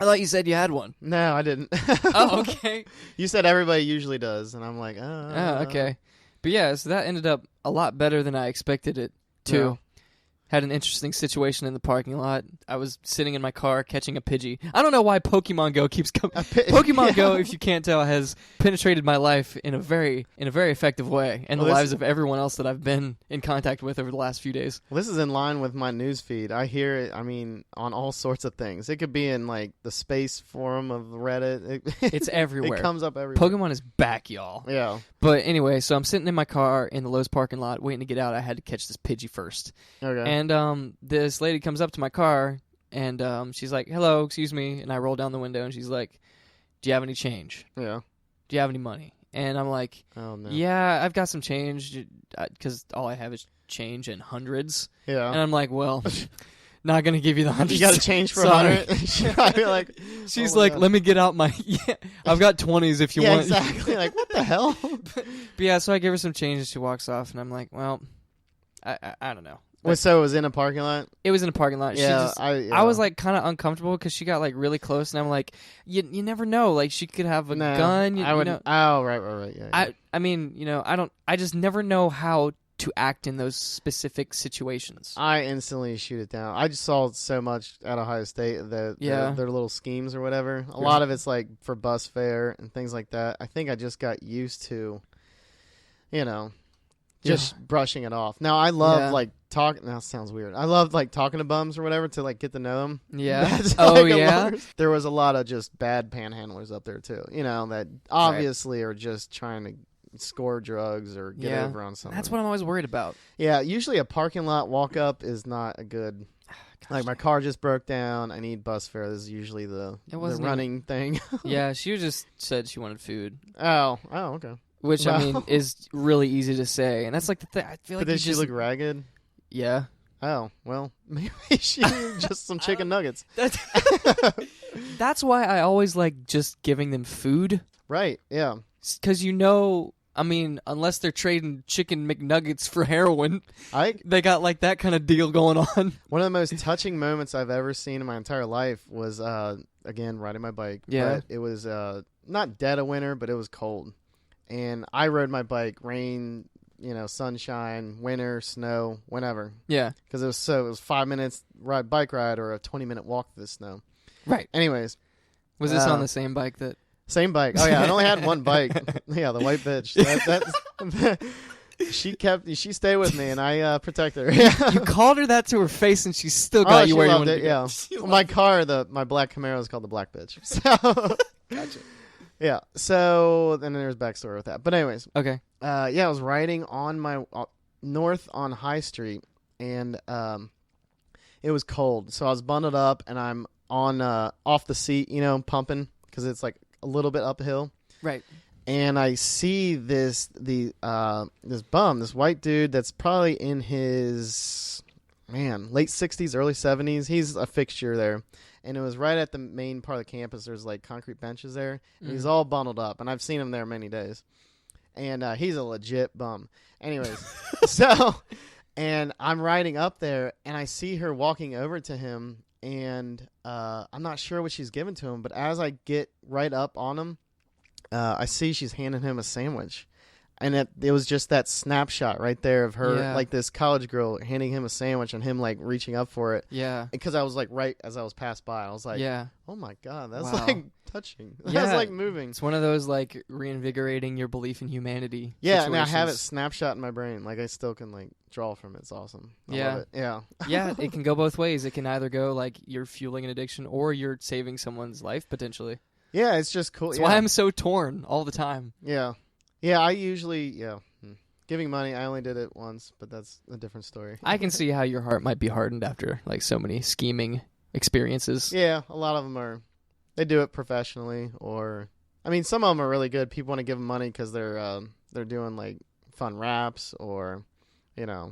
Speaker 1: I thought you said you had one.
Speaker 2: No, I didn't.
Speaker 1: Oh, okay.
Speaker 2: You said everybody usually does, and I'm like,
Speaker 1: oh, okay. But yeah, so that ended up a lot better than I expected it to.
Speaker 2: Yeah.
Speaker 1: Had an interesting situation in the parking lot. I was sitting in my car catching a Pidgey. I don't know why Pokemon Go keeps coming. Pokemon Go, if you can't tell, has penetrated my life in a very effective way, and the lives of everyone else that I've been in contact with over the last few days.
Speaker 2: Well, this is in line with my news feed. I hear it, on all sorts of things. It could be in, like, the space forum of Reddit.
Speaker 1: It's everywhere.
Speaker 2: It comes up everywhere.
Speaker 1: Pokemon is back, y'all.
Speaker 2: Yeah.
Speaker 1: But anyway, so I'm sitting in my car in the Lowe's parking lot waiting to get out. I had to catch this Pidgey first.
Speaker 2: Okay.
Speaker 1: And this lady comes up to my car, and she's like, hello, excuse me. And I roll down the window, and she's like, do you have any change?
Speaker 2: Yeah.
Speaker 1: Do you have any money? And I'm like,
Speaker 2: oh, no.
Speaker 1: Yeah, I've got some change, because all I have is change in hundreds.
Speaker 2: Yeah.
Speaker 1: And I'm like, well, not going to give you the hundreds.
Speaker 2: You got to change for 100? I feel like,
Speaker 1: she's like, let me get out my, I've got 20s if you want.
Speaker 2: Exactly. Like, what the hell?
Speaker 1: But yeah, so I give her some change, and she walks off, and I'm like, well, I don't know.
Speaker 2: Well, so it was in a parking lot?
Speaker 1: It was in a parking lot.
Speaker 2: Yeah,
Speaker 1: I was like kind of uncomfortable because she got like really close, and I'm like, you never know. Like she could have a gun.
Speaker 2: I wouldn't. Oh, right. Yeah.
Speaker 1: I mean, I just never know how to act in those specific situations?
Speaker 2: I instantly shoot it down. I just saw so much at Ohio State that their little schemes or whatever. A lot of it's like for bus fare and things like that. I think I just got used to, just brushing it off. Now I love like talking. Now it sounds weird. I love like talking to bums or whatever to like get to know them.
Speaker 1: Yeah.
Speaker 2: That's
Speaker 1: yeah.
Speaker 2: There was a lot of just bad panhandlers up there too. That obviously are just trying to score drugs or get over on something.
Speaker 1: That's what I'm always worried about.
Speaker 2: Yeah, usually a parking lot walk up is not a good. Like my car just broke down. I need bus fare. This is usually the running thing.
Speaker 1: Yeah, she just said she wanted food.
Speaker 2: Oh, okay.
Speaker 1: Which I mean is really easy to say, and that's like the thing. I feel like.
Speaker 2: But did she look ragged?
Speaker 1: Yeah.
Speaker 2: Oh well, maybe she needed just some chicken nuggets.
Speaker 1: That's why I always like just giving them food.
Speaker 2: Right. Yeah.
Speaker 1: Because I mean, unless they're trading chicken McNuggets for heroin, they got like that kind of deal going on.
Speaker 2: One of the most touching moments I've ever seen in my entire life was, again, riding my bike.
Speaker 1: Yeah.
Speaker 2: But it was not dead of winter, but it was cold. And I rode my bike, rain, sunshine, winter, snow, whenever.
Speaker 1: Yeah.
Speaker 2: Because it was 5 minutes bike ride or a 20-minute walk through the snow.
Speaker 1: Right.
Speaker 2: Anyways.
Speaker 1: Was this on the same bike that...
Speaker 2: Same bike. Oh, yeah. I only had one bike. Yeah, the white bitch. She stayed with me, and I protect her.
Speaker 1: You called her that to her face, and she still got you where you wanted to go.
Speaker 2: Yeah. My car, my black Camaro is called the Black Bitch. So,
Speaker 1: gotcha.
Speaker 2: Yeah. So, then there's backstory with that. But anyways.
Speaker 1: Okay.
Speaker 2: I was riding on my north on High Street, and it was cold. So I was bundled up, and I'm on off the seat, pumping, because it's like a little bit uphill.
Speaker 1: Right.
Speaker 2: And I see this bum, this white dude that's probably in his late 60s, early 70s. He's a fixture there. And it was right at the main part of the campus. There's like concrete benches there. And he's all bundled up. And I've seen him there many days. And he's a legit bum. Anyways, and I'm riding up there, and I see her walking over to him. And I'm not sure what she's giving to him, but as I get right up on him, I see she's handing him a sandwich. And it was just that snapshot right there of her, like this college girl handing him a sandwich and him like reaching up for it.
Speaker 1: Yeah.
Speaker 2: Because I was like right as I was passed by. I was like, oh my God, that's like touching. That's like moving.
Speaker 1: It's one of those like reinvigorating your belief in humanity.
Speaker 2: Yeah, and I have it snapshot in my brain. Like I still can like draw from it. It's awesome. I love it. Yeah.
Speaker 1: Yeah, it can go both ways. It can either go like you're fueling an addiction or you're saving someone's life potentially.
Speaker 2: Yeah, it's just cool.
Speaker 1: That's why I'm so torn all the time.
Speaker 2: Yeah. Yeah, I usually, giving money, I only did it once, but that's a different story.
Speaker 1: I can see how your heart might be hardened after like so many scheming experiences.
Speaker 2: Yeah, a lot of them they do it professionally, or, I mean, some of them are really good. People want to give them money because they're doing like fun raps or,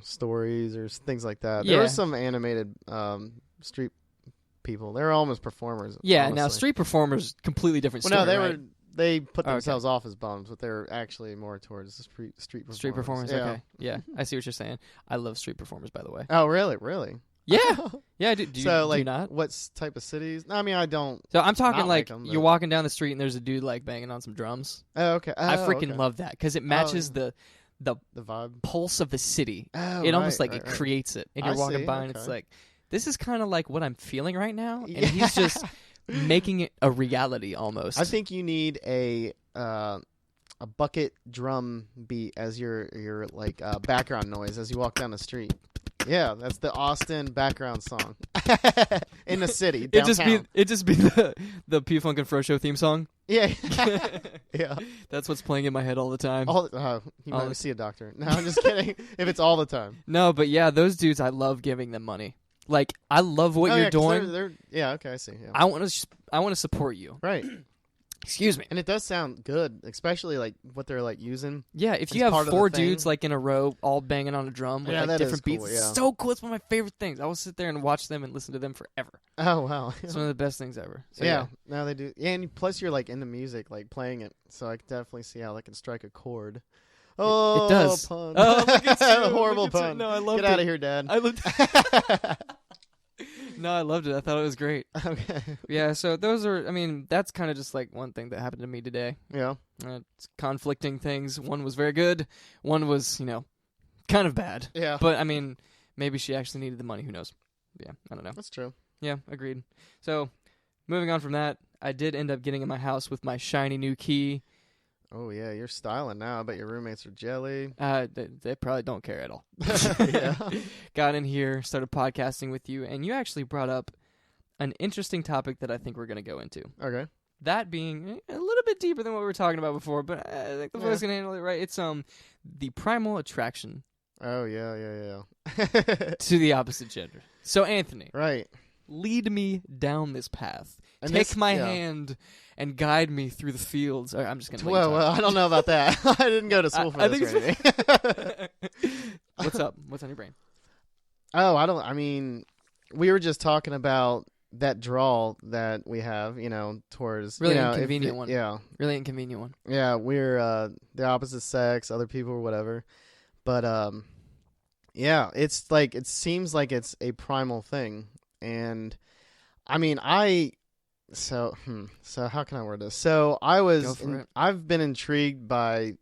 Speaker 2: stories or things like that. There were some animated street people. They were almost performers.
Speaker 1: Yeah,
Speaker 2: honestly.
Speaker 1: Now street performers, completely different story.
Speaker 2: Well, no,
Speaker 1: right?
Speaker 2: They put themselves off as bums, but they're actually more towards the street performers.
Speaker 1: Street performers, okay. Yeah, I see what you're saying. I love street performers, by the way.
Speaker 2: Oh, really? Really?
Speaker 1: Yeah. Yeah, do you
Speaker 2: not? What type of cities? No, I mean, I don't.
Speaker 1: So I'm talking like
Speaker 2: them,
Speaker 1: you're walking down the street and there's a dude like banging on some drums.
Speaker 2: Oh, okay.
Speaker 1: I freaking love that because it matches the
Speaker 2: vibe,
Speaker 1: pulse of the city.
Speaker 2: Oh,
Speaker 1: it almost like it creates it. And you're walking by and it's like, this is kind of like what I'm feeling right now. And he's just making it a reality almost.
Speaker 2: I think you need a bucket drum beat as your like background noise as you walk down the street. Yeah, that's the Austin background song in the city. Downtown.
Speaker 1: It just be the P Funk and Fro Show theme song.
Speaker 2: Yeah, yeah.
Speaker 1: That's what's playing in my head all the time.
Speaker 2: You might see a doctor. No, I'm just kidding. If it's all the time.
Speaker 1: No, but yeah, those dudes, I love giving them money. Like I love what you're doing.
Speaker 2: Okay, I see. Yeah.
Speaker 1: I want to support you.
Speaker 2: Right.
Speaker 1: Excuse me.
Speaker 2: And it does sound good, especially like what they're like using.
Speaker 1: Yeah, if you have 4 dudes like in a row all banging on a drum with like different beats, it's so cool. It's one of my favorite things. I will sit there and watch them and listen to them forever.
Speaker 2: Oh wow.
Speaker 1: It's one of the best things ever. So,
Speaker 2: yeah. No, they do. Yeah, and plus you're like into music, like playing it. So I can definitely see how that can strike a chord. Oh,
Speaker 1: it does.
Speaker 2: Pun.
Speaker 1: Oh, look at you.
Speaker 2: Horrible
Speaker 1: look at
Speaker 2: pun.
Speaker 1: No, I loved it.
Speaker 2: Get out of here, Dad.
Speaker 1: I loved No, I loved it. I thought it was great.
Speaker 2: Okay.
Speaker 1: Yeah, so those are, I mean, that's kind of just like one thing that happened to me today.
Speaker 2: Yeah.
Speaker 1: It's conflicting things. One was very good. One was, kind of bad.
Speaker 2: Yeah.
Speaker 1: But, I mean, maybe she actually needed the money. Who knows? Yeah, I don't know.
Speaker 2: That's true.
Speaker 1: Yeah, agreed. So, moving on from that, I did end up getting in my house with my shiny new key.
Speaker 2: Oh, yeah, you're styling now. I bet your roommates are jelly.
Speaker 1: They probably don't care at all.
Speaker 2: Yeah.
Speaker 1: Got in here, started podcasting with you, and you actually brought up an interesting topic that I think we're going to go into.
Speaker 2: Okay.
Speaker 1: That being a little bit deeper than what we were talking about before, but I think the folks can handle it right. It's the primal attraction.
Speaker 2: Oh, yeah.
Speaker 1: To the opposite gender. So, Anthony.
Speaker 2: Right.
Speaker 1: Lead me down this path.
Speaker 2: And
Speaker 1: Take my hand and guide me through the fields. I'm just going to
Speaker 2: Well, I don't know about that. I didn't go to school for this or anything.
Speaker 1: What's up? What's on your brain?
Speaker 2: Oh, I mean, we were just talking about that draw that we have, towards...
Speaker 1: Really inconvenient one.
Speaker 2: Yeah.
Speaker 1: Really inconvenient one.
Speaker 2: Yeah, we're the opposite sex, other people or whatever. But, yeah, it's like, it seems like it's a primal thing. And, I mean, so how can I word this? So I've been intrigued by,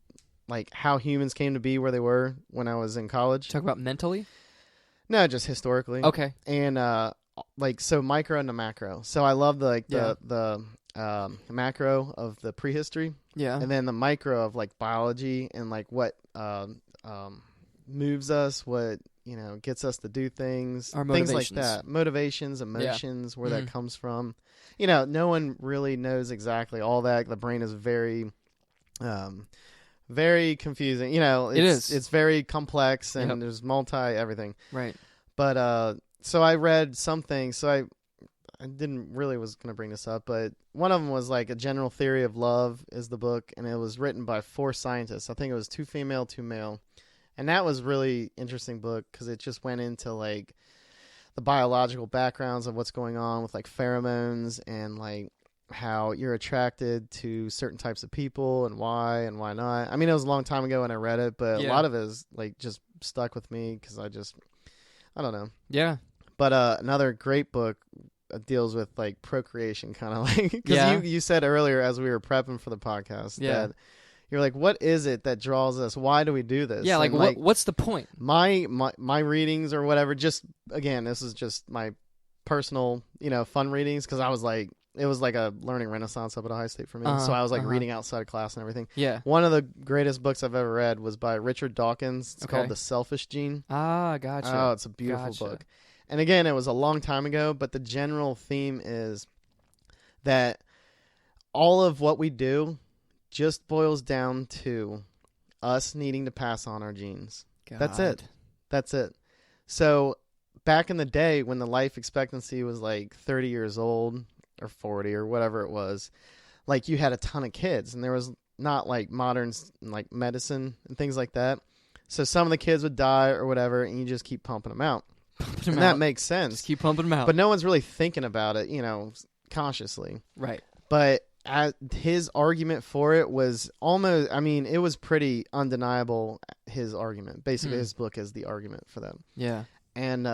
Speaker 2: like, how humans came to be where they were when I was in college.
Speaker 1: Talk about mentally?
Speaker 2: No, just historically.
Speaker 1: Okay.
Speaker 2: And, so micro into macro. So I love the macro of the prehistory.
Speaker 1: Yeah.
Speaker 2: And then the micro of like biology and like what moves us, what gets us to do things, things like that. Motivations, emotions, where that comes from. No one really knows exactly all that. The brain is very very confusing. It's very complex and there's everything.
Speaker 1: Right.
Speaker 2: But so I read something. So I didn't really was going to bring this up, but one of them was like A General Theory of Love is the book, and it was written by 4 scientists. I think it was 2 female, 2 male. And that was really interesting book because it just went into like the biological backgrounds of what's going on with like pheromones and like how you're attracted to certain types of people and why not. I mean, it was a long time ago when I read it, but a lot of it is like just stuck with me because I don't know.
Speaker 1: Yeah.
Speaker 2: But another great book deals with like procreation, kind of like because you said earlier as we were prepping for the podcast that you're like, what is it that draws us? Why do we do this?
Speaker 1: Yeah, like what's the point?
Speaker 2: My readings or whatever. Just again, this is just my personal fun readings because I was like, it was like a learning renaissance up at Ohio State for me. So I was like reading outside of class and everything. Yeah. One of the greatest books I've ever read was by Richard Dawkins. It's called The Selfish Gene.
Speaker 1: Ah, gotcha.
Speaker 2: Oh, it's a beautiful book. And again, it was a long time ago, but the general theme is that all of what we do just boils down to us needing to pass on our genes.
Speaker 1: God.
Speaker 2: That's it. So back in the day when the life expectancy was like 30 years old or 40 or whatever it was, like you had a ton of kids and there was not like modern like medicine and things like that. So some of the kids would die or whatever and you just keep pumping them out. And that makes sense.
Speaker 1: Just keep pumping them out.
Speaker 2: But no one's really thinking about it, consciously.
Speaker 1: Right.
Speaker 2: But his argument for it was almost, I mean, it was pretty undeniable, his argument. Basically, his book is the argument for them. Yeah. And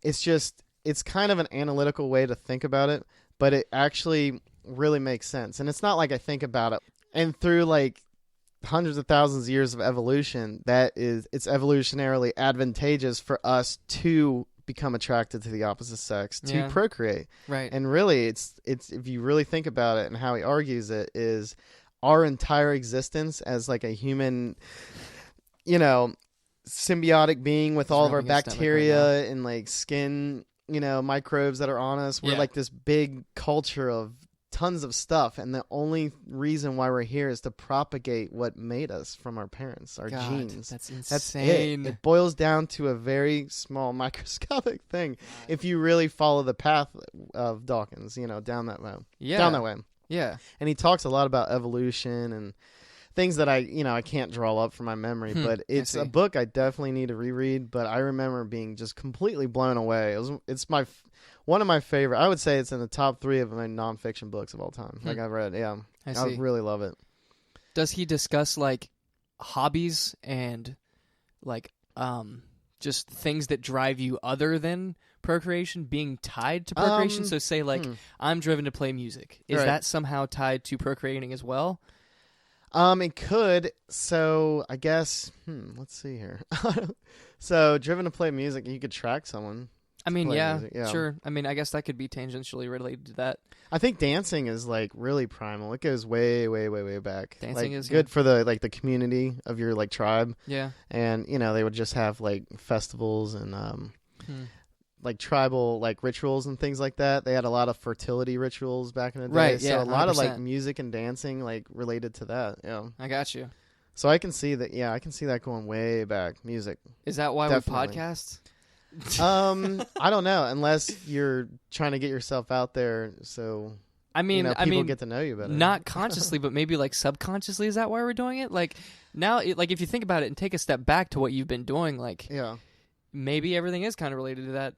Speaker 2: it's kind of an analytical way to think about it, but it actually really makes sense. And it's not like I think about it. And through like hundreds of thousands of years of evolution, it's evolutionarily advantageous for us to become attracted to the opposite sex, to procreate. Right. And really it's if you really think about it and how he argues it is our entire existence as like a human, symbiotic being with all of our bacteria and like skin, microbes that are on us. We're like this big culture of tons of stuff, and the only reason why we're here is to propagate what made us from our parents, our genes.
Speaker 1: That's insane.
Speaker 2: That's it. It boils down to a very small microscopic thing. If you really follow the path of Dawkins, down that way. Yeah. Down that way. Yeah. And he talks a lot about evolution and things that I can't draw up from my memory, but it's a book I definitely need to reread. But I remember being just completely blown away. It's one of my favorite. I would say it's in the top 3 of my nonfiction books of all time. Like I've read, I really love it.
Speaker 1: Does he discuss like hobbies and like just things that drive you other than procreation being tied to procreation? So say like I'm driven to play music. Is that somehow tied to procreating as well?
Speaker 2: It could. So I guess. Let's see here. So driven to play music, you could track someone.
Speaker 1: I mean,
Speaker 2: yeah,
Speaker 1: sure. I mean, I guess that could be tangentially related to that.
Speaker 2: I think dancing is like really primal. It goes way, way, way, way back.
Speaker 1: Dancing
Speaker 2: like,
Speaker 1: is
Speaker 2: good for the the community of your like tribe.
Speaker 1: Yeah.
Speaker 2: And they would just have like festivals and like tribal like rituals and things like that. They had a lot of fertility rituals back in the day.
Speaker 1: Right.
Speaker 2: So
Speaker 1: Yeah.
Speaker 2: a lot
Speaker 1: 100%.
Speaker 2: of like music and dancing like related to that. Yeah.
Speaker 1: I got you.
Speaker 2: So I can see that. Yeah, I can see that going way back. Music.
Speaker 1: Is that why
Speaker 2: Definitely.
Speaker 1: we podcast?
Speaker 2: I don't know, unless you're trying to get yourself out there, so people get to know you better.
Speaker 1: Not consciously, but maybe like subconsciously. Is that why we're doing it? Like now, like if you think about it and take a step back to what you've been doing, like maybe everything is kind of related to that.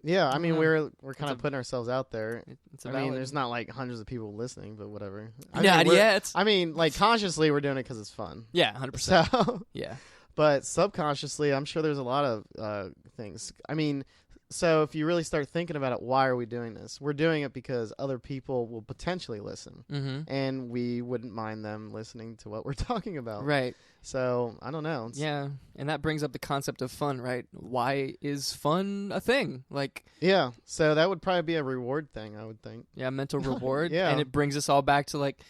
Speaker 2: Yeah, I mean we're kind of putting ourselves out there.
Speaker 1: It's
Speaker 2: I mean, there's not like hundreds of people listening, but whatever.
Speaker 1: Not yet.
Speaker 2: I mean, like consciously, we're doing it because it's fun.
Speaker 1: Yeah, 100%.
Speaker 2: So
Speaker 1: yeah.
Speaker 2: But subconsciously, I'm sure there's a lot of things. I mean, so if you really start thinking about it, why are we doing this? We're doing it because other people will potentially listen, and we wouldn't mind them listening to what we're talking about.
Speaker 1: Right.
Speaker 2: So, I don't know.
Speaker 1: Yeah, and that brings up the concept of fun, right? Why is fun a thing? Like,
Speaker 2: yeah, so that would probably be a reward thing, I would think.
Speaker 1: Yeah, mental reward.
Speaker 2: Yeah.
Speaker 1: And it brings us all back to, like,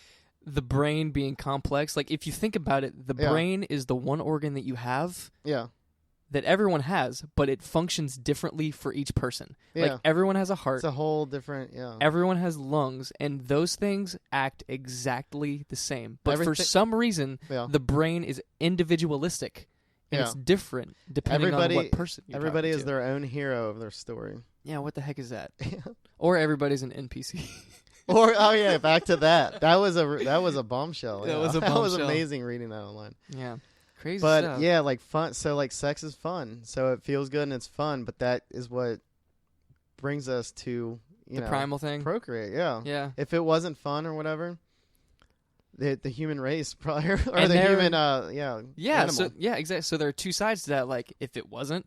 Speaker 1: the brain being complex. Like, if you think about it, the brain is the one organ that you have that everyone has, but it functions differently for each person.
Speaker 2: Yeah.
Speaker 1: Like, everyone has a heart.
Speaker 2: It's a whole different,
Speaker 1: Everyone has lungs, and those things act exactly the same. But for some reason, the brain is individualistic, and it's different depending on what person you're
Speaker 2: Everybody
Speaker 1: talking
Speaker 2: is
Speaker 1: to.
Speaker 2: their own hero of their story.
Speaker 1: Yeah, what the heck is that? Or everybody's an NPC.
Speaker 2: Or back to that. That was a bombshell.
Speaker 1: That was a
Speaker 2: That was
Speaker 1: bombshell.
Speaker 2: amazing reading that online.
Speaker 1: Yeah. Crazy
Speaker 2: But
Speaker 1: stuff.
Speaker 2: yeah, like fun. So like sex is fun. So it feels good and it's fun. But that is what brings us to
Speaker 1: the primal thing.
Speaker 2: Procreate. Yeah.
Speaker 1: Yeah.
Speaker 2: If it wasn't fun or whatever, the human race probably or
Speaker 1: And
Speaker 2: the human
Speaker 1: animal. So exactly. So there are two sides to that. Like if it wasn't,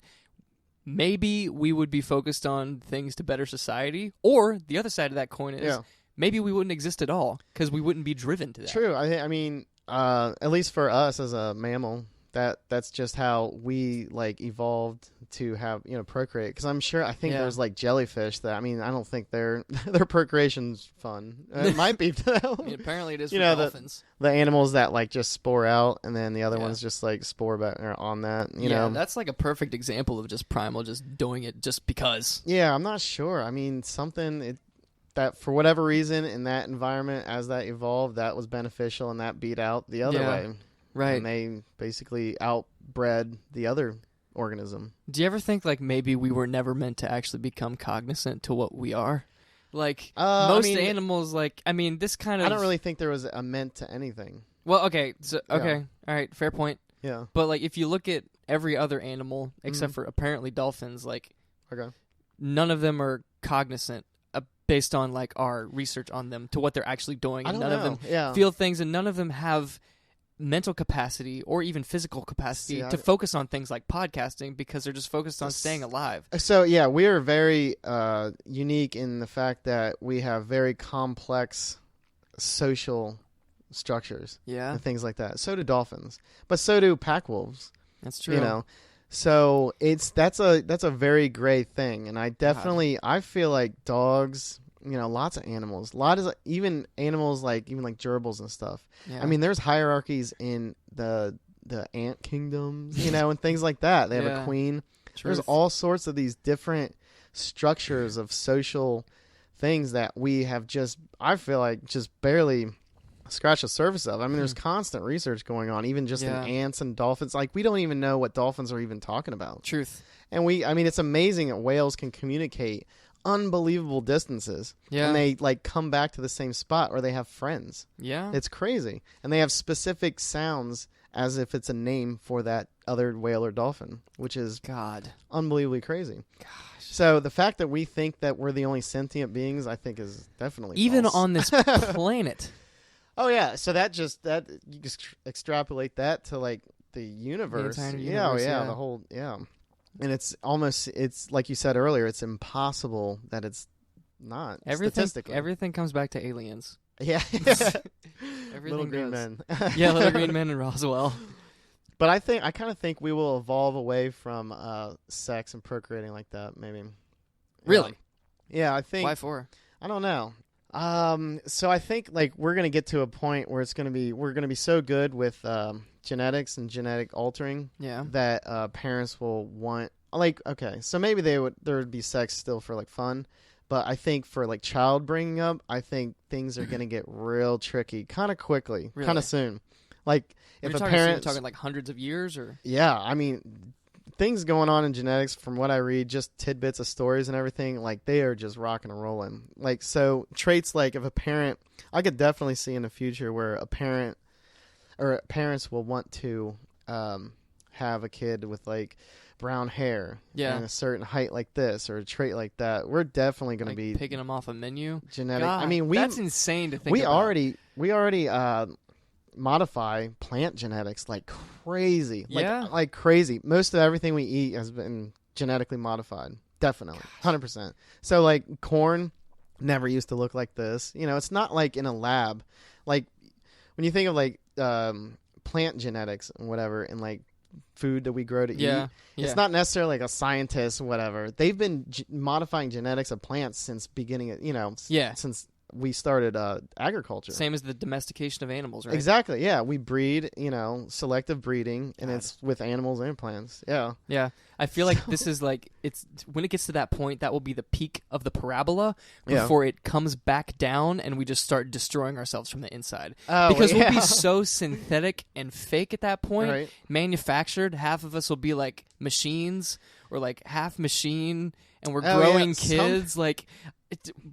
Speaker 1: maybe we would be focused on things to better society. Or the other side of that coin is maybe we wouldn't exist at all because we wouldn't be driven to that.
Speaker 2: True. I mean. At least for us as a mammal, that's just how we like evolved to have procreate. Because I think there's like jellyfish that I don't think their procreation's fun. It might be.
Speaker 1: I mean, apparently it is for dolphins.
Speaker 2: The animals that like just spore out, and then the other ones just like spore back on that. You know,
Speaker 1: that's like a perfect example of just primal, just doing it just because.
Speaker 2: Yeah, I'm not sure. I mean, that for whatever reason in that environment as that evolved, that was beneficial and that beat out the other way.
Speaker 1: Right.
Speaker 2: And they basically outbred the other organism.
Speaker 1: Do you ever think like maybe we were never meant to actually become cognizant to what we are? Like most animals, this kind of...
Speaker 2: I don't really think there was a meant to anything.
Speaker 1: Well, okay. So, okay. All right. Fair point.
Speaker 2: Yeah.
Speaker 1: But like if you look at every other animal, except for apparently dolphins, like none of them are cognizant based on like our research on them to what they're actually doing, and none of them feel things, and none of them have mental capacity or even physical capacity to focus on things like podcasting because they're just focused on staying alive.
Speaker 2: So we are very unique in the fact that we have very complex social structures and things like that. So do dolphins, but so do pack wolves.
Speaker 1: That's true.
Speaker 2: So that's a very gray thing, and I feel like dogs, lots of animals, even animals like gerbils and stuff. Yeah. I mean, there's hierarchies in the ant kingdoms, and things like that. They have a queen. Truth. There's all sorts of these different structures of social things that we have I feel like just barely scratch the surface of. I mean, there's constant research going on, even just in ants and dolphins. Like, we don't even know what dolphins are even talking about.
Speaker 1: Truth.
Speaker 2: And it's amazing that whales can communicate unbelievable distances. Yeah. And they, come back to the same spot, or they have friends. Yeah. It's crazy. And they have specific sounds as if it's a name for that other whale or dolphin, which is unbelievably crazy. Gosh. So the fact that we think that we're the only sentient beings, I think, is definitely
Speaker 1: even
Speaker 2: false.
Speaker 1: On this planet.
Speaker 2: Oh yeah, so that you just extrapolate that to the universe.
Speaker 1: The entire universe,
Speaker 2: the whole and it's like you said earlier, it's impossible that it's not statistically.
Speaker 1: Everything comes back to aliens.
Speaker 2: Yeah.
Speaker 1: Everything
Speaker 2: Little green
Speaker 1: does.
Speaker 2: men.
Speaker 1: Yeah, Little Green Men in Roswell.
Speaker 2: But I kind of think we will evolve away from sex and procreating like that. Maybe.
Speaker 1: Really?
Speaker 2: Yeah, I think.
Speaker 1: Why for?
Speaker 2: I don't know. So I think like we're gonna get to a point where we're gonna be so good with genetics and genetic altering that parents will want so maybe there would be sex still for like fun, but I think for like child bringing up, I think things are gonna get real tricky kind of quickly, kind of soon. Like if a parent
Speaker 1: talking like hundreds of years or
Speaker 2: I mean. Things going on in genetics from what I read, just tidbits of stories and everything, like they are just rocking and rolling. Like, so traits like if a parent, I could definitely see in the future where a parent or parents will want to have a kid with like brown hair and a certain height like this or a trait like that. We're definitely going to be
Speaker 1: picking them off a menu.
Speaker 2: Genetic.
Speaker 1: God,
Speaker 2: I mean,
Speaker 1: that's insane to think about.
Speaker 2: We already modify plant genetics like crazy. Like crazy. Most of everything we eat has been genetically modified. Definitely. 100%. So like corn never used to look like this. You know, it's not like in a lab. Like when you think of like plant genetics and whatever and like food that we grow to eat, it's not necessarily like a scientist or whatever. They've been modifying genetics of plants since beginning of, since we started agriculture.
Speaker 1: Same as the domestication of animals, right?
Speaker 2: Exactly, yeah. We breed, selective breeding, and it's with animals and plants. Yeah.
Speaker 1: Yeah. I feel like this is like, it's when it gets to that point, that will be the peak of the parabola before it comes back down and we just start destroying ourselves from the inside. Because we'll be so synthetic and fake at that point, manufactured. Half of us will be like machines or like half machine, and we're growing kids.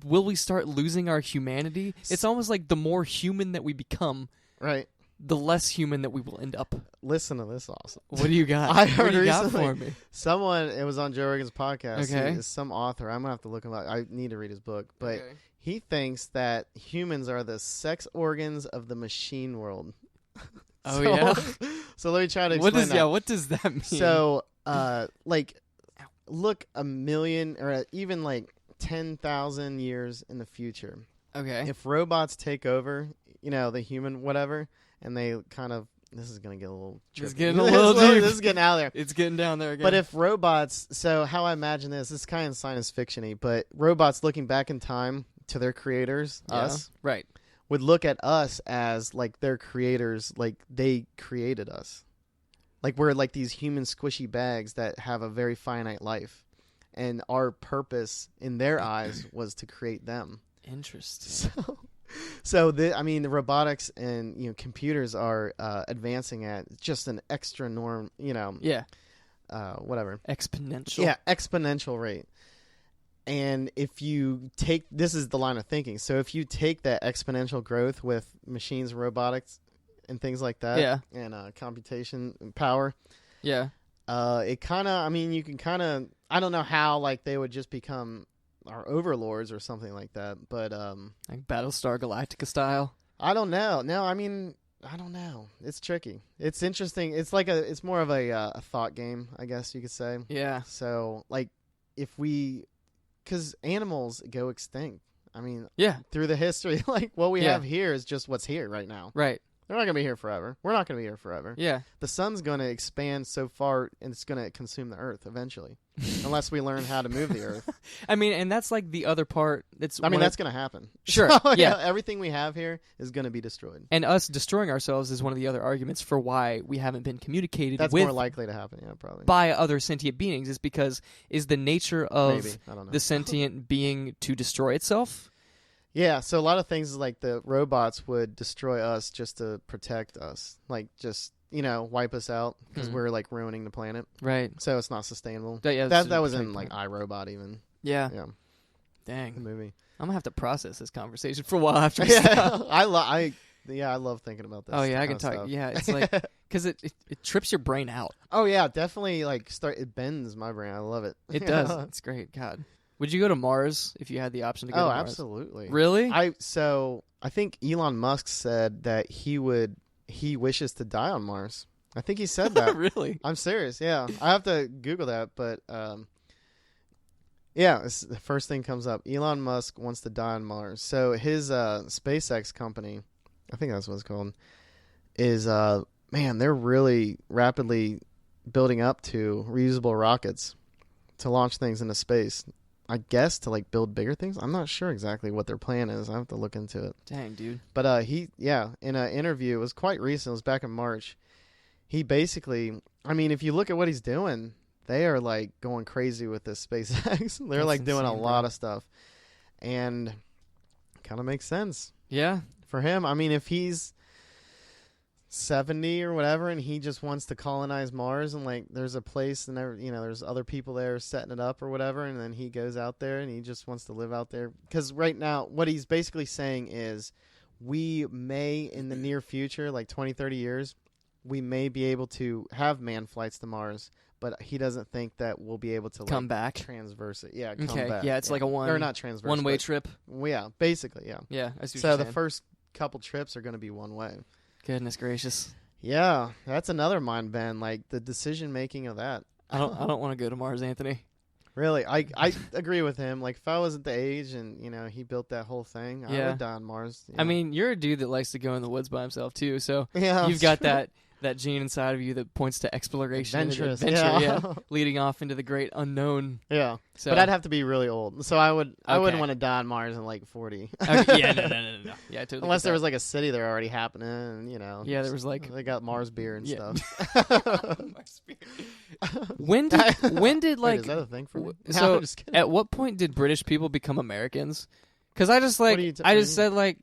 Speaker 1: Will we start losing our humanity? It's almost like the more human that we become, the less human that we will end up.
Speaker 2: Listen to this, awesome.
Speaker 1: What do you got?
Speaker 2: I heard
Speaker 1: what do you got
Speaker 2: recently
Speaker 1: for me?
Speaker 2: Someone, it was on Joe Rogan's podcast.
Speaker 1: Okay.
Speaker 2: Some author. I'm going to have to look him up. I need to read his book. But he thinks that humans are the sex organs of the machine world. So let me try to explain that.
Speaker 1: What does that mean?
Speaker 2: So, look a million or even like 10,000 years in the future.
Speaker 1: Okay.
Speaker 2: If robots take over, the human whatever, and they kind of, this is going to get a little trippy.
Speaker 1: It's getting a little deep.
Speaker 2: This is getting out there.
Speaker 1: It's getting down there again.
Speaker 2: But if robots, so how I imagine this is kind of science fiction-y, but robots looking back in time to their creators, us, would look at us as like their creators, like they created us. Like we're like these human squishy bags that have a very finite life. And our purpose in their eyes was to create them.
Speaker 1: Interesting.
Speaker 2: So the robotics and computers are advancing at just an extra norm. Whatever.
Speaker 1: Exponential.
Speaker 2: Yeah, exponential rate. And if you take, this is the line of thinking. So if you take that exponential growth with machines, robotics, and things like that, and computation and power, it kind of, you can kind of, I don't know how like they would just become our overlords or something like that, but
Speaker 1: like Battlestar Galactica style.
Speaker 2: I don't know. No, I don't know. It's tricky. It's interesting. It's like it's more of a thought game, I guess you could say.
Speaker 1: Yeah.
Speaker 2: So like because animals go extinct. Through the history, like what we have here is just what's here right now.
Speaker 1: Right.
Speaker 2: They're not going to be here forever. We're not going to be here forever.
Speaker 1: Yeah.
Speaker 2: The sun's going to expand so far, and it's going to consume the earth eventually, unless we learn how to move the earth.
Speaker 1: And that's like the other part. That's going
Speaker 2: to happen.
Speaker 1: Sure.
Speaker 2: So,
Speaker 1: yeah.
Speaker 2: Everything we have here is going to be destroyed.
Speaker 1: And us destroying ourselves is one of the other arguments for why we haven't been communicated with.
Speaker 2: That's more likely to happen, probably.
Speaker 1: By other sentient beings, is because is the nature of
Speaker 2: I don't know.
Speaker 1: the sentient being to destroy itself?
Speaker 2: Yeah, so a lot of things like the robots would destroy us just to protect us. Like just, wipe us out because we're like ruining the planet.
Speaker 1: Right.
Speaker 2: So it's not sustainable.
Speaker 1: That
Speaker 2: was in like iRobot even.
Speaker 1: Yeah.
Speaker 2: Yeah.
Speaker 1: Dang.
Speaker 2: The movie.
Speaker 1: I'm going to have to process this conversation for a while after we stop.
Speaker 2: I love thinking about this.
Speaker 1: Oh, yeah, I can talk.
Speaker 2: Stuff.
Speaker 1: Yeah, it's like, because it trips your brain out.
Speaker 2: Oh, yeah, definitely it bends my brain. I love it.
Speaker 1: It does. It's great. God. Would you go to Mars if you had the option to go to Mars?
Speaker 2: Oh, absolutely.
Speaker 1: Really?
Speaker 2: I think Elon Musk said that he wishes to die on Mars. I think he said that.
Speaker 1: Really?
Speaker 2: I'm serious, yeah. I have to Google that, but it's the first thing comes up. Elon Musk wants to die on Mars. So his SpaceX company I think that's what it's called, is, man, they're really rapidly building up to reusable rockets to launch things into space. I guess to like build bigger things. I'm not sure exactly what their plan is. I have to look into it.
Speaker 1: Dang, dude.
Speaker 2: But in an interview, it was quite recent. It was back in March. He basically, I mean, if you look at what he's doing, they are like going crazy with this SpaceX. They're like doing a lot of stuff, and kind of makes sense.
Speaker 1: Yeah,
Speaker 2: for him. I mean, if he's 70 or whatever, and he just wants to colonize Mars, and like there's a place, and there's other people there setting it up or whatever, and then he goes out there and he just wants to live out there. Because right now, what he's basically saying is, we may in the near future, like 20, 30 years, we may be able to have manned flights to Mars, but he doesn't think that we'll be able to
Speaker 1: come back,
Speaker 2: transverse it. Yeah, come
Speaker 1: okay,
Speaker 2: back.
Speaker 1: Yeah, it's like a
Speaker 2: not transverse,
Speaker 1: one-way trip.
Speaker 2: Yeah, basically, yeah.
Speaker 1: Yeah, I see what
Speaker 2: so
Speaker 1: you're
Speaker 2: the
Speaker 1: saying.
Speaker 2: first couple trips are going to be one way.
Speaker 1: Goodness gracious.
Speaker 2: Yeah, that's another mind bend. Like the decision making of that.
Speaker 1: I don't want to go to Mars, Anthony.
Speaker 2: Really, I agree with him. Like if I was at the age and he built that whole thing, I would die on Mars.
Speaker 1: I mean, you're a dude that likes to go in the woods by himself too, so
Speaker 2: yeah,
Speaker 1: you've got that gene inside of you that points to exploration and adventure, leading off into the great unknown.
Speaker 2: Yeah,
Speaker 1: so,
Speaker 2: but I'd have to be really old, so I wouldn't want to die on Mars in like 40.
Speaker 1: Okay, yeah, no. Yeah, totally.
Speaker 2: Unless there was like a city there already happening, and
Speaker 1: yeah, there was like
Speaker 2: they got Mars beer and stuff.
Speaker 1: Mars beer. When did like
Speaker 2: wait, is that a thing for me?
Speaker 1: So
Speaker 2: I'm just kidding.
Speaker 1: At what point did British people become Americans? Because I just said like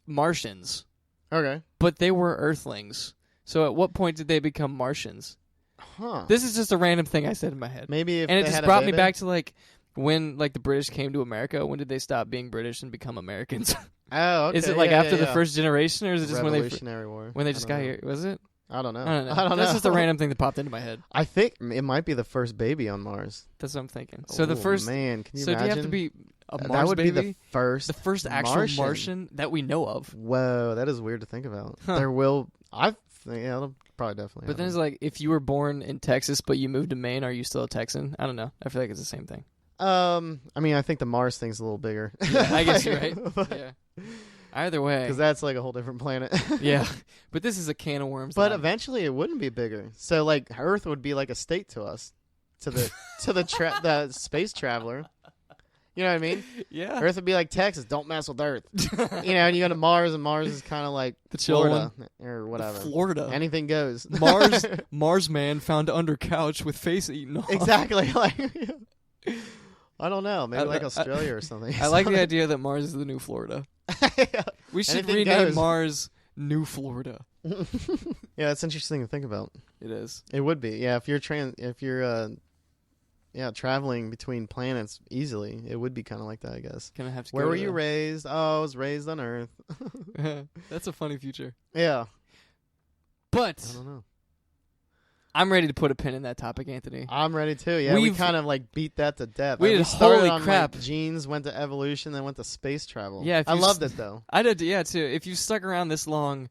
Speaker 1: Martians.
Speaker 2: Okay,
Speaker 1: but they were Earthlings. So at what point did they become Martians?
Speaker 2: Huh.
Speaker 1: This is just a random thing I said in my head.
Speaker 2: Maybe if
Speaker 1: and it
Speaker 2: they
Speaker 1: just
Speaker 2: had
Speaker 1: brought
Speaker 2: a
Speaker 1: me
Speaker 2: baby?
Speaker 1: back to like when like the British came to America. When did they stop being British and become Americans?
Speaker 2: Oh, okay.
Speaker 1: Is it like after the first generation, or is it just
Speaker 2: Revolutionary War?
Speaker 1: when they just got here? Was it?
Speaker 2: I don't know.
Speaker 1: I don't know. That's just a random thing that popped into my head.
Speaker 2: I think it might be the first baby on Mars.
Speaker 1: That's what I'm thinking. So the first
Speaker 2: man, can you
Speaker 1: so
Speaker 2: imagine?
Speaker 1: do you have to be a Mars
Speaker 2: that would
Speaker 1: baby?
Speaker 2: be the first
Speaker 1: actual Martian that we know of.
Speaker 2: Whoa, that is weird to think about.
Speaker 1: Huh.
Speaker 2: It'll probably definitely.
Speaker 1: But then it's like if you were born in Texas but you moved to Maine, are you still a Texan? I don't know. I feel like it's the same thing.
Speaker 2: I mean, I think the Mars thing's a little bigger.
Speaker 1: Yeah, I guess you're right. Yeah. Either way,
Speaker 2: because that's like a whole different planet.
Speaker 1: Yeah, but this is a can of worms.
Speaker 2: But eventually, it wouldn't be bigger. So, like, Earth would be like a state to us, to the the space traveler. You know what I mean?
Speaker 1: Yeah.
Speaker 2: Earth would be like Texas. Don't mess with Earth. And you go to Mars, and Mars is kind of like
Speaker 1: the chill
Speaker 2: Florida
Speaker 1: one.
Speaker 2: or whatever.
Speaker 1: Florida.
Speaker 2: Anything goes.
Speaker 1: Mars man found under couch with face eaten off.
Speaker 2: Exactly. Like, I don't know. Maybe like Australia or something.
Speaker 1: I like the idea that Mars is the new Florida.
Speaker 2: Yeah.
Speaker 1: We should
Speaker 2: Anything
Speaker 1: rename
Speaker 2: goes.
Speaker 1: Mars New Florida.
Speaker 2: Yeah, that's interesting to think about.
Speaker 1: It is.
Speaker 2: It would be. Yeah, if you're traveling between planets easily, it would be kind of like that, I guess.
Speaker 1: Gonna have to.
Speaker 2: Where were you raised? Oh, I was raised on Earth.
Speaker 1: That's a funny future.
Speaker 2: Yeah.
Speaker 1: But
Speaker 2: I don't know.
Speaker 1: I'm ready to put a pin in that topic, Anthony.
Speaker 2: I'm ready too. Yeah, we kind of like beat that to death.
Speaker 1: We did.
Speaker 2: Started
Speaker 1: Holy
Speaker 2: on,
Speaker 1: crap!
Speaker 2: Like, genes, went to evolution, then went to space travel.
Speaker 1: Yeah,
Speaker 2: I loved it though.
Speaker 1: I did. Yeah, too. If you've stuck around this long,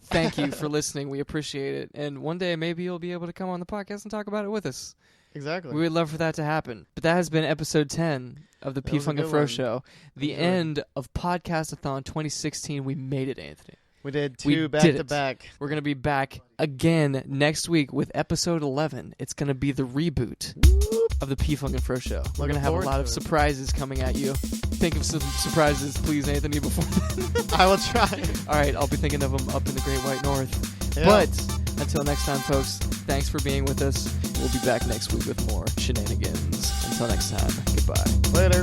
Speaker 1: thank you for listening. We appreciate it. And one day maybe you'll be able to come on the podcast and talk about it with us.
Speaker 2: Exactly.
Speaker 1: We would love for that to happen. But that has been episode 10 of the P Funk and Fro Show. The end of Podcast-athon 2016. We made it, Anthony.
Speaker 2: We did two back to back.
Speaker 1: We're going to be back again next week with episode 11. It's going to be the reboot of the P Funk and Fro Show. We're going to have a lot of surprises coming at you. Think of some surprises, please, Anthony, before then.
Speaker 2: I will try.
Speaker 1: All right, I'll be thinking of them up in the Great White North.
Speaker 2: Yeah.
Speaker 1: But until next time, folks, thanks for being with us. We'll be back next week with more shenanigans. Until next time, goodbye.
Speaker 2: Later.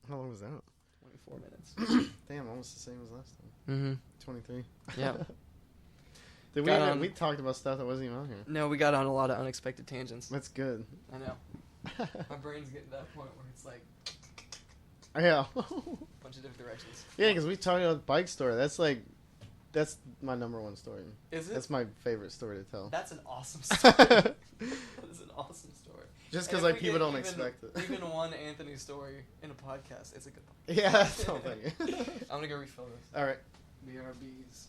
Speaker 2: How long was that?
Speaker 1: 24 minutes.
Speaker 2: Damn, almost the same as last time.
Speaker 1: Mm-hmm.
Speaker 2: 23.
Speaker 1: Yeah.
Speaker 2: We talked about stuff that wasn't even on here.
Speaker 1: No, we got on a lot of unexpected tangents.
Speaker 2: That's good.
Speaker 1: I know. My brain's getting to that point where it's like
Speaker 2: Yeah.
Speaker 1: a bunch of different directions.
Speaker 2: Yeah, because we talked about the bike story. That's my number one story.
Speaker 1: Is it?
Speaker 2: That's my favorite story to tell.
Speaker 1: That's an awesome story. That is an awesome story.
Speaker 2: Just because like people don't expect it.
Speaker 1: Even one Anthony story in a podcast, it's a good one.
Speaker 2: Yeah, that's the whole thing.
Speaker 1: I'm gonna go refill this.
Speaker 2: All right.
Speaker 1: BRBs.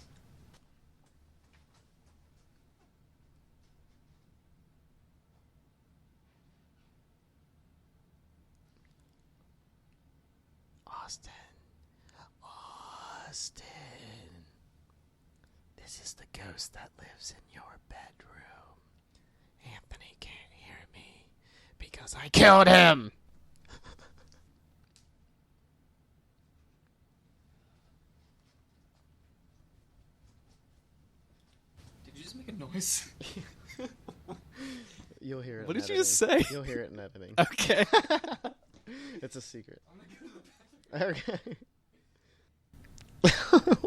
Speaker 2: Austin. This is the ghost that lives in your bedroom. Anthony can't hear me because I killed him.
Speaker 1: Did you just make a noise?
Speaker 2: You'll hear it.
Speaker 1: What
Speaker 2: in
Speaker 1: did
Speaker 2: editing.
Speaker 1: you just say?
Speaker 2: You'll hear it in editing.
Speaker 1: Okay.
Speaker 2: It's a secret. I'm gonna go to the bathroom. Okay.